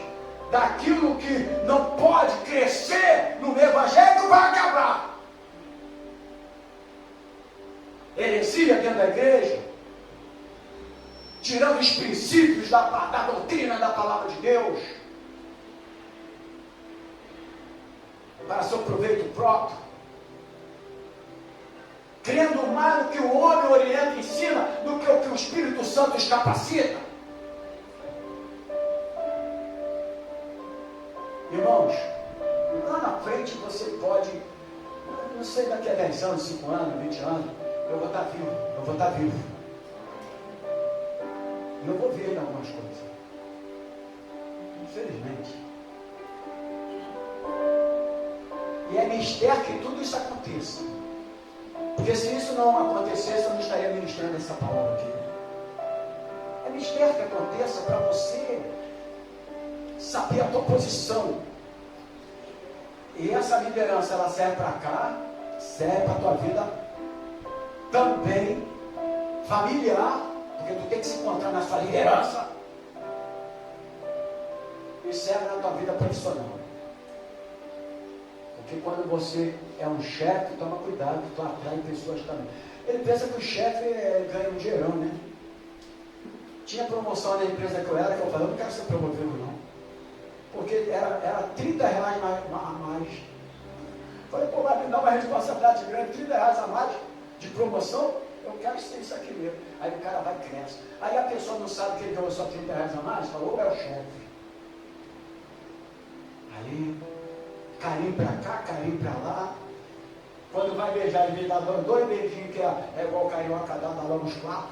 daquilo que não pode crescer no evangelho, vai acabar. Heresia dentro da igreja, tirando os princípios da doutrina da palavra de Deus, para seu proveito próprio, crendo mais no que o homem orienta e ensina do que o que o Espírito Santo os capacita. Irmãos, lá na frente você pode, não sei, daqui a 10 anos, 5 anos, 20 anos, eu vou estar vivo. E eu vou ver ainda algumas coisas. Infelizmente. E é mistério que tudo isso aconteça. Porque se isso não acontecesse, eu não estaria ministrando essa palavra aqui. É mistério que aconteça para você saber a tua posição. E essa liderança, ela serve para cá, serve para a tua vida também familiar, porque tu tem que se encontrar na sua liderança, e serve na tua vida profissional. Porque quando você é um chefe, toma cuidado, que tu atrai pessoas também. Ele pensa que o chefe ganha um dinheirão, né? Tinha promoção na empresa que eu era, que eu falei, eu não quero ser promovido não. Porque era 30 reais a mais. Falei, pô, vai me dar uma responsabilidade grande, 30 reais a mais de promoção, eu quero ser isso aqui mesmo. Aí o cara vai e cresce. Aí a pessoa não sabe que ele ganhou só 30 reais a mais, falou, é o chefe. Aí, carinho pra cá, carinho pra lá. Quando vai beijar, ele dá dois beijinhos, que é igual o carioca dá logo uns 4.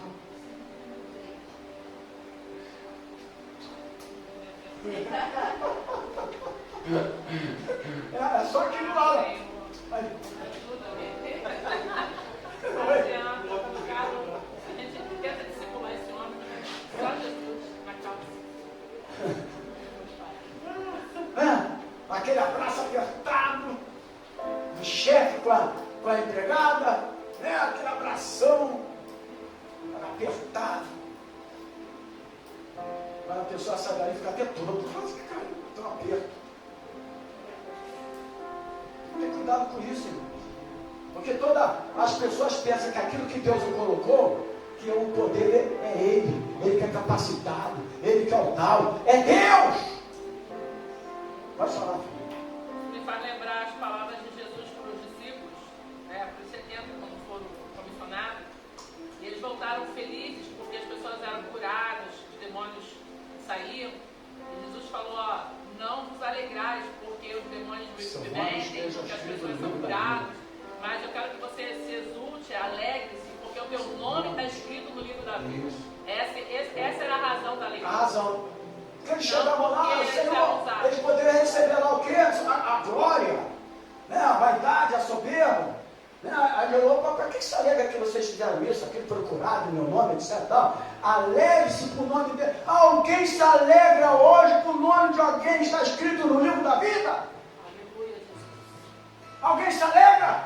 É só aquilo lá. Aí, Não adianta, a gente tenta discipular esse homem, só Jesus na calça. aquele abraço apertado do chefe com a empregada, né? Aquele abração apertado. Mas a pessoa sai daí e fica até todo. Quase que caiu, tão aperto. Tem cuidado com isso, irmão. Porque todas as pessoas pensam que aquilo que Deus o colocou, que o poder é Ele que é capacitado, Ele que é o tal, é Deus! Pode falar, filho. Me faz lembrar as palavras de Jesus para os discípulos, para os 70, quando foram comissionados, e eles voltaram felizes porque as pessoas eram curadas, os demônios saíam, e Jesus falou, não vos alegrais porque os demônios vivem, porque as pessoas são curadas, mas eu quero que você se exulte, alegre-se, porque o teu nome está escrito no livro da vida. Essa era a razão da alegria. A razão. Porque eles chegavam lá, Senhor, eles poderiam receber lá o quê? A glória, né? A vaidade, a soberba. Né? Aí ele falou, para que se alegra que vocês fizeram isso, aquilo procurado em meu nome, etc. Alegre-se por nome dele. Alguém se alegra hoje por nome de alguém que está escrito no livro da vida? Aleluia, Jesus. Alguém se alegra?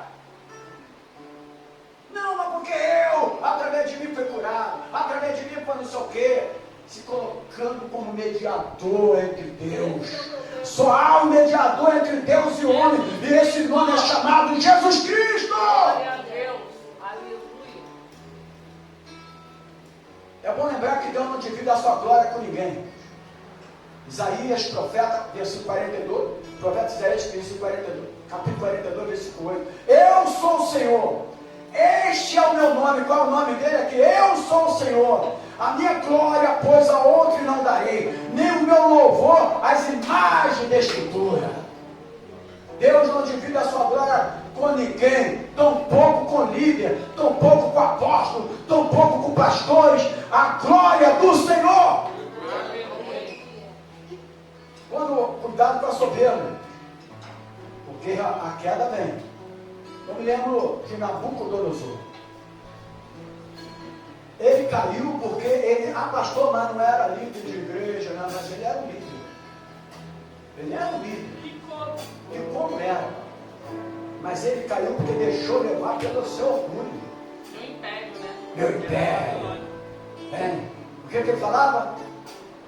Não, mas porque eu, através de mim foi curado, através de mim foi não sei o quê. Se colocando como mediador entre Deus. Só há um mediador entre Deus e o homem, e esse nome é chamado Jesus Cristo. Glória a Deus. Aleluia. É bom lembrar que Deus não divide a sua glória com ninguém. Isaías, profeta, versículo 42, profeta Isaías, versículo 42, capítulo 42, versículo 8. Eu sou o Senhor. Este é o meu nome. Qual é o nome dele? Aqui. Eu sou o Senhor. A minha glória, pois, a outro não darei, nem o meu louvor às imagens da Escritura. Deus não divide a sua glória com ninguém, tampouco com líder, tampouco com apóstolo, tampouco com pastores. A glória do Senhor. Cuidado com a soberba, porque a queda vem. Eu me lembro de Nabucodonosor. Ele caiu porque ele, pastor, mas não era líder de igreja, não, mas ele era um líder. Ele era um líder. E como era? Mas ele caiu porque deixou levar pelo seu orgulho. Meu império, né? Meu império. O que ele falava?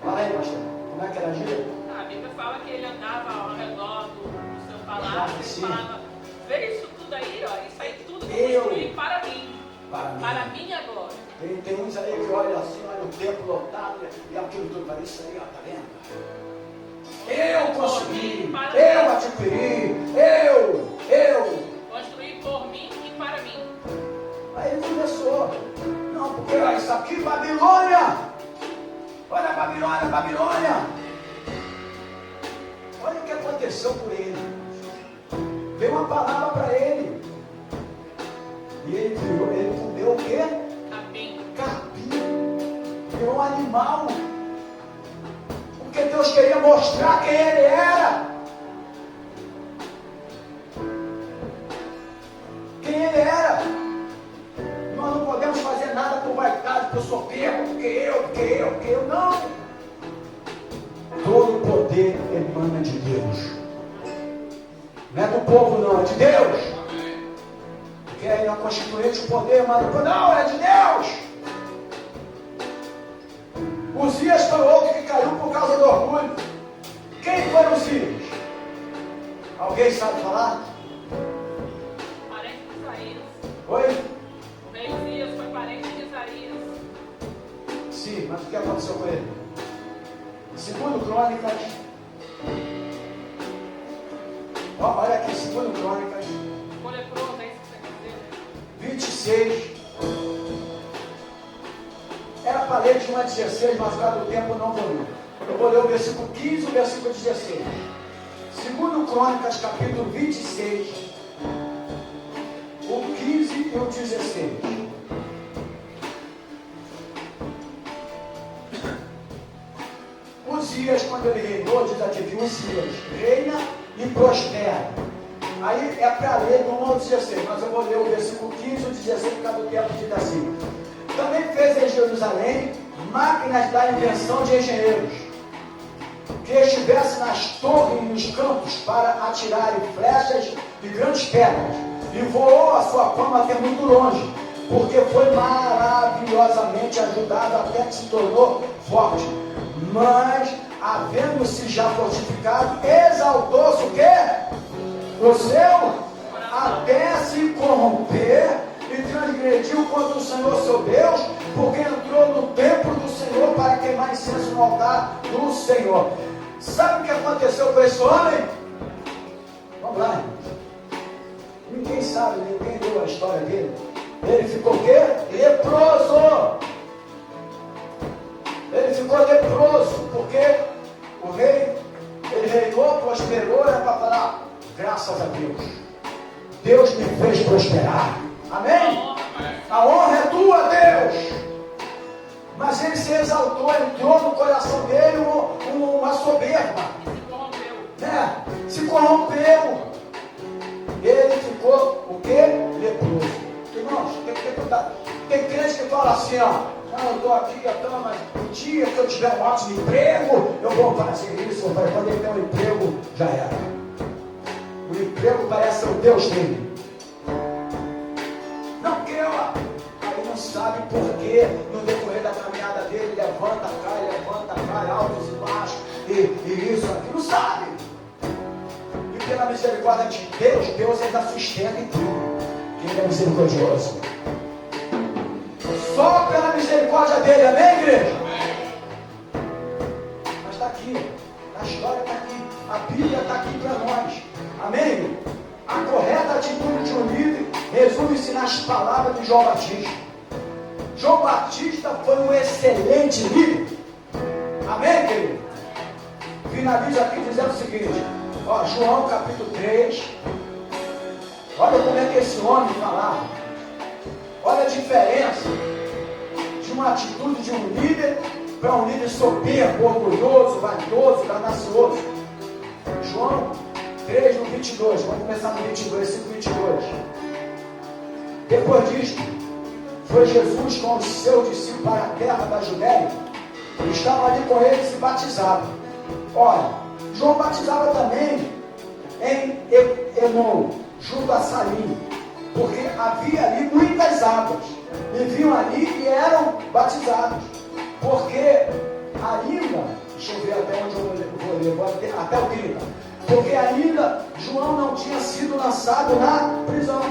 Fala aí, pastor. Como é que era a gíria? A Bíblia fala que ele andava ao redor do seu palácio, ele falava, vê isso tudo aí, isso aí tudo que eu construí para mim. Para a minha glória. Tem uns aí que olham assim, olha o templo lotado e aquilo tudo para isso aí, tá vendo? Eu consegui, eu adquiri, eu. Construí por mim e para mim. Aí ele começou. Não, porque isso aqui, Babilônia. Olha a Babilônia, Babilônia. Olha o que aconteceu com ele. Veio uma palavra para ele. E ele comeu o quê? Capim. Virou um animal. Porque Deus queria mostrar quem ele era. Quem ele era. Nós não podemos fazer nada por vaidade, porque eu sou pego, porque eu. Não. Todo o poder emana de Deus. Não é do povo, não, é de Deus. Porque aí na Constituinte o poder emana do povo. Não, é de Deus. Uzias foi outro que caiu por causa do orgulho. Quem foi Uzias? Alguém sabe falar? Parente de Isaías. Oi? O rei Uzias foi parente de Isaías. Sim, mas o que aconteceu com ele? Segundo Crônicas. Olha aqui, segundo Crônicas. Ficou leproso, é isso que você quer dizer? 26. Era para ler de 1 a 16, mas cada tempo não vou ler. Eu vou ler o versículo 15 e o versículo 16. Segundo Crônicas, capítulo 26, o 15 e o 16. Uzias Uzias, quando ele reinou, diz aqui que Uzias reina e prospera. Aí é para ler do 1 ao 16, mas eu vou ler o versículo 15 e o 16 por causa do tempo, diz assim. Também fez em Jerusalém máquinas da invenção de engenheiros, que estivessem nas torres e nos campos para atirarem flechas de grandes pedras, e voou a sua fama até muito longe, porque foi maravilhosamente ajudado até que se tornou forte. Mas, havendo-se já fortificado, exaltou-se o quê? O seu, até se corromper e transgrediu contra o Senhor seu Deus, porque entrou no templo do Senhor para queimar incenso no altar do Senhor. Sabe o que aconteceu com esse homem? Vamos lá, irmãos. Ninguém sabe, ninguém deu a história dele. Ele ficou o quê? Leproso. Ele ficou leproso, porque o rei, ele reinou, prosperou, era para falar, graças a Deus. Deus me fez prosperar. Amém? A honra é tua, Deus. Mas ele se exaltou, entrou no coração dele uma soberba. Se corrompeu. Ele ficou o quê? Leproso. Irmãos, tem crente que fala assim, ó. Não, eu estou aqui, mas um dia que eu tiver um ótimo emprego, eu vou fazer isso. Quando ele tem um emprego, já era. O emprego parece ser o Deus dele. Não quer, ó. Aí não sabe por que no decorrer da caminhada dele, levanta, cai, altos e baixos, e isso aqui, não sabe. E pela misericórdia de Deus, Deus ainda sustenta em tudo. Ele é misericordioso. Só pela misericórdia dele, amém, igreja? Mas está aqui, a história está aqui, a Bíblia está aqui para nós, amém? A correta atitude de um líder resume-se nas palavras de João Batista. João Batista foi um excelente líder, amém, querido? Finalizo aqui dizendo o seguinte, ó, João capítulo 3, olha como é que esse homem falava, olha a diferença de uma atitude de um líder para um líder soberbo, orgulhoso, vaidoso, ganancioso. João 3 no 22, vamos começar no 22, versículo 22. Depois disto, foi Jesus com os seus discípulos para a terra da Judéia, e estavam ali com ele e se batizavam. Olha, João batizava também em Enon, junto a Salim, porque havia ali muitas águas, e vinham ali e eram batizados, porque ainda, deixa eu ver até onde eu vou ler, até o 30, porque ainda João não tinha sido lançado na prisão.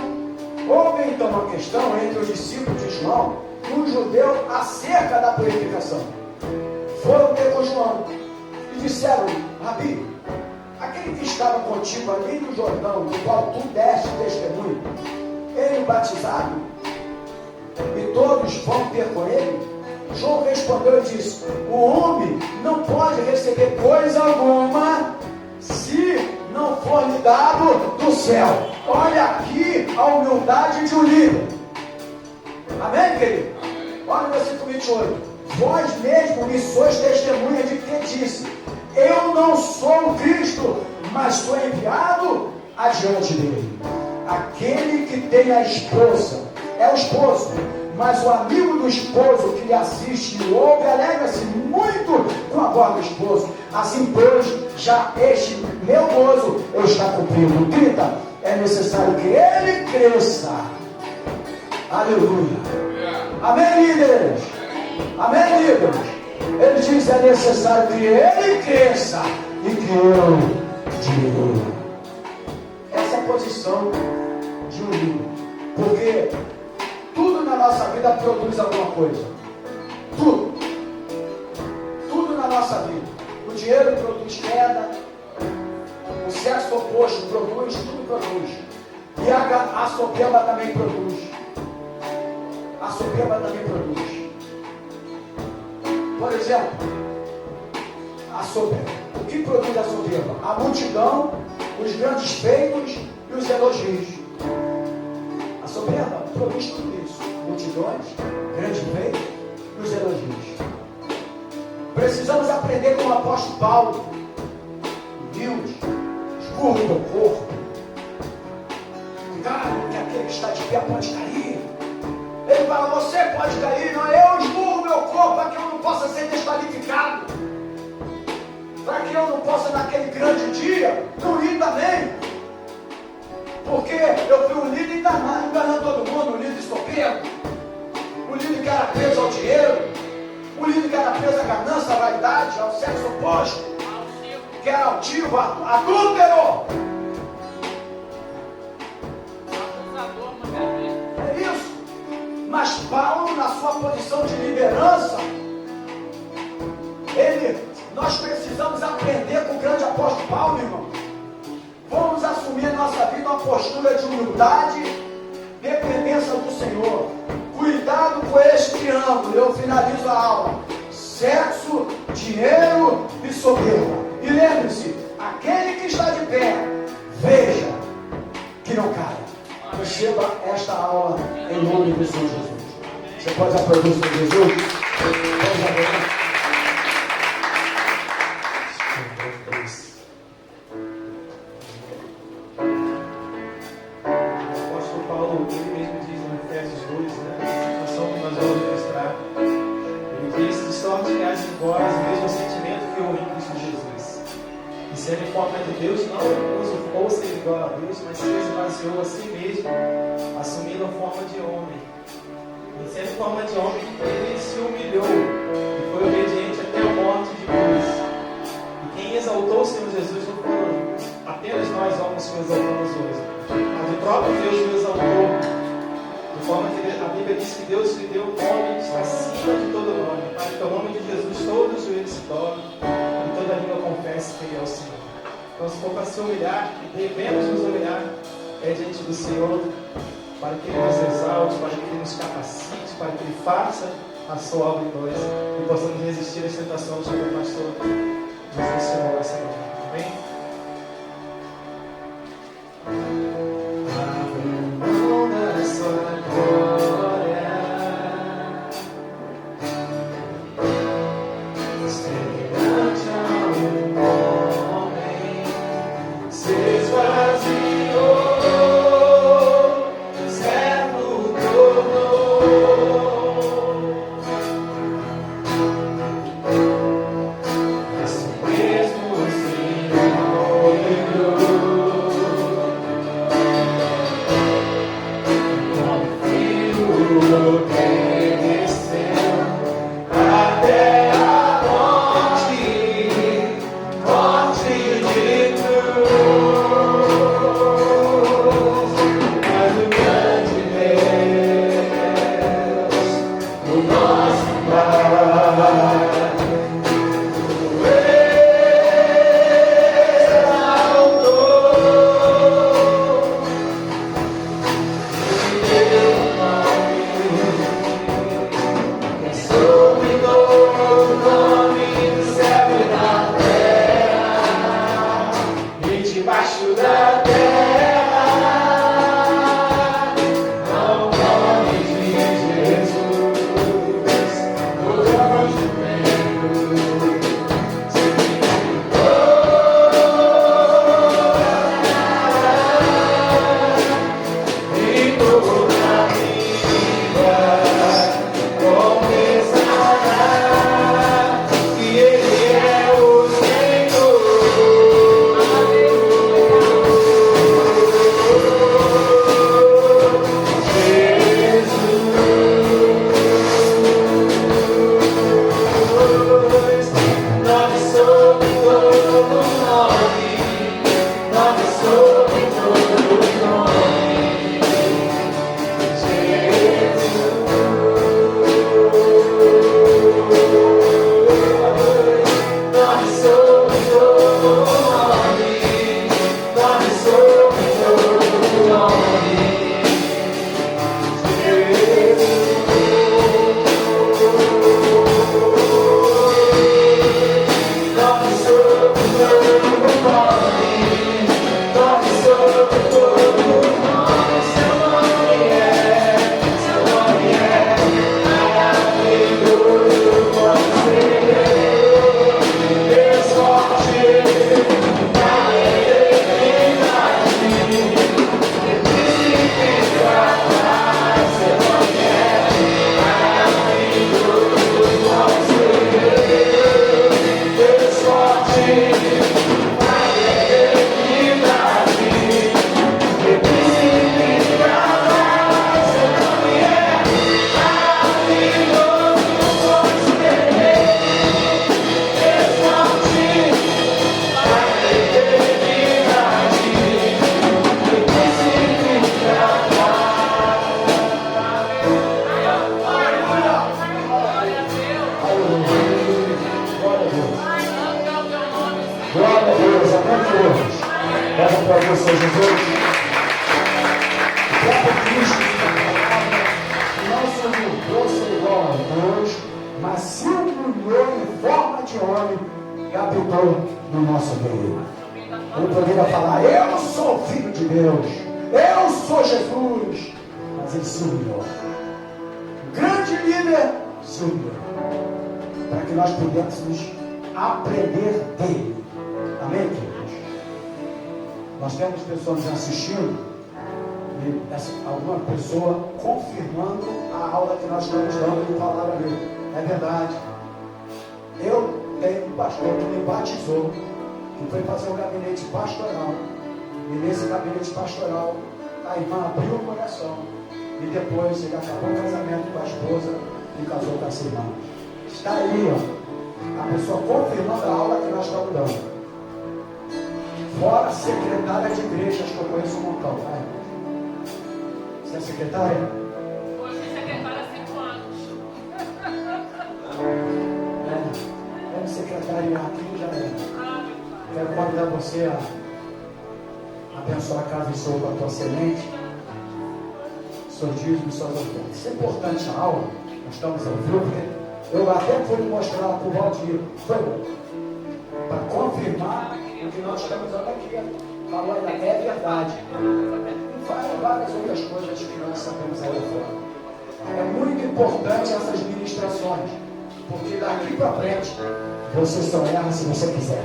Houve então uma questão entre os discípulos de João e um judeu acerca da purificação. Foram ter com João e disseram: Rabi, aquele que estava contigo ali no Jordão, do qual tu deste testemunho, ele batizado, e todos vão ter com ele? João respondeu e disse: o homem não pode receber coisa alguma se não for lhe dado do céu. Olha aqui a humildade de um líder. Amém, querido? Olha o versículo 28. Vós mesmo me sois testemunha de que disse: eu não sou o Cristo, mas sou enviado adiante dele. Aquele que tem a esposa é o esposo, mas o amigo do esposo que lhe assiste e ouve alegra-se muito com a voz do esposo. Assim, pois, já este meu gozo está cumprido. 30. É necessário que ele cresça. Aleluia. Amém, líderes? Amém, líderes? Ele diz: é necessário que ele cresça e que eu diminua. Essa é a posição de um líder. Porque tudo na nossa vida produz alguma coisa. Tudo. Tudo na nossa vida. O dinheiro produz queda. O sexo oposto produz, tudo produz. E a soberba também produz. A soberba também produz. Por exemplo, a soberba. O que produz a soberba? A multidão, os grandes feitos e os elogios. A soberba produz tudo isso. Multidões, grandes feitos e os elogios. Precisamos aprender com o apóstolo Paulo. Deus, escurra o meu corpo. Cuidado, que aquele que está de pé pode cair. Ele fala, você pode cair, não, eu esmurro meu corpo para que eu não possa ser desqualificado. Para que eu não possa, naquele grande dia, não ir também. Porque eu fui um líder enganando todo mundo, um líder estopeiro, um líder que era preso ao dinheiro, um líder que era preso à ganância, à vaidade, ao sexo oposto, que era altivo, adúltero. É isso. Mas Paulo, na sua posição de liderança, nós precisamos aprender com o grande apóstolo Paulo, irmão. Vamos assumir em nossa vida uma postura de humildade, dependência do Senhor. Cuidado com este triângulo. Eu finalizo a aula. Sexo, dinheiro e soberba. E lembre-se, aquele que está de pé, veja que não caia. Receba esta aula em nome do Senhor Jesus. Você pode aplaudir o Senhor Jesus? Vamos aplaudir. Sendo em forma de Deus, não usurpou ser igual a Deus, mas se esvaziou a si mesmo, assumindo a forma de homem. E sendo em forma de homem, ele se humilhou e foi obediente até a morte de cruz. E quem exaltou o Senhor Jesus não foram apenas nós homens que o exaltamos hoje, mas o próprio Deus o exaltou, de forma que a Bíblia diz que Deus lhe deu um nome que está acima de todo nome, para que o nome de Jesus todo joelho se dobre e toda língua confesse que Ele é o Senhor. Então, se for para se humilhar, e devemos nos humilhar, é diante do Senhor, para que Ele nos exalte, para que Ele nos capacite, para que Ele faça a sua obra em nós e possamos resistir às tentações que o pastor nos ensinou essa noite. Amém? Mesmo sem Deus. O próprio Cristo não se humilhou ser igual a Deus, mas se humilhou em forma de homem e habitou no nosso meio. Ele poderia falar, eu sou filho de Deus, eu sou Jesus, mas ele se humilhou. O grande líder se humilhou, para que nós pudéssemos aprender dele. Amém, queridos? Nós temos pessoas nos assistindo e alguma pessoa confirmando a aula que nós estamos dando de palavra dele. É verdade. Eu tenho um pastor que me batizou, que foi fazer um gabinete pastoral, e nesse gabinete pastoral a irmã abriu o coração e depois ele acabou o casamento com a esposa e casou com essa irmã. Está aí, ó, a pessoa confirmando a aula que nós estamos dando. Fora a secretária de igrejas, que eu conheço um montão, tá, irmão? Você é secretária? Hoje é secretária há 5 anos. É secretária aqui já é. Quero convidar você a abençoar a casa do Senhor com a tua semente, seu dízimo e suas ofertas. Isso é importante a aula, nós estamos ao vivo, porque eu até fui mostrar para o Valdir, foi para confirmar o que nós estamos dando aqui. Falou ainda, é verdade. E várias outras coisas que nós sabemos aí fora. É muito importante essas ministrações, porque daqui para frente você só erra se você quiser.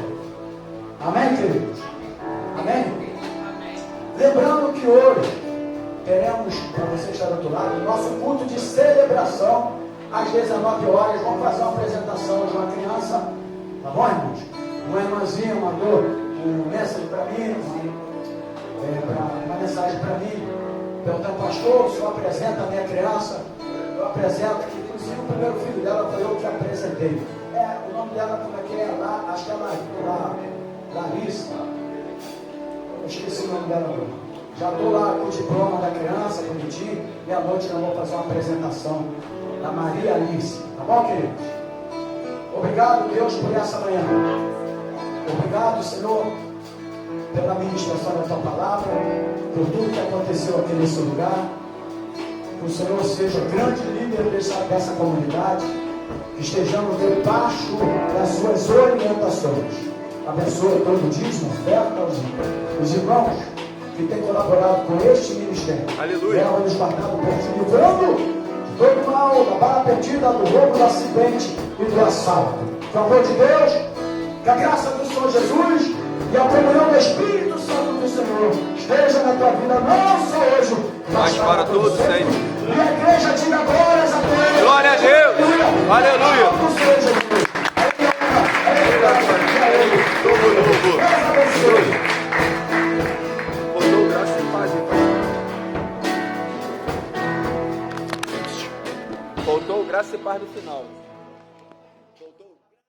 Amém, queridos? Amém? Lembrando que hoje teremos, para você estar do outro lado, nosso culto de celebração às 19 horas. Vamos fazer uma apresentação de uma criança, tá bom, irmãos? Uma irmãzinha mandou uma mensagem para mim, uma mensagem para mim, perguntando, pastor, o senhor apresenta a minha criança? Eu apresento, que inclusive o primeiro filho dela foi eu que apresentei. O nome dela, como é que é? Acho que é Larissa. Eu esqueci o nome dela agora. Já estou lá com o diploma da criança, bonitinho, e à noite eu vou fazer uma apresentação da Maria Alice. Tá bom, queridos? Obrigado, Deus, por essa manhã. Obrigado, Senhor, pela ministração da tua palavra, por tudo que aconteceu aqui nesse lugar. Que o Senhor seja o grande líder dessa comunidade, que estejamos debaixo das suas orientações. Abençoa todo o dízimo, oferta os irmãos que têm colaborado com este ministério. Aleluia. Ela nos guardado por ti, livrando de todo mal, da bala perdida, do roubo, do acidente e do assalto. Por favor de Deus, que a graça do Senhor Jesus e a comunhão do Espírito Santo do Senhor esteja na tua vida, não só hoje, mas para todos sempre. E a igreja diga glórias a Deus. Glória a Deus. Aleluia. Faltou graça e paz. Faltou graça e paz no final.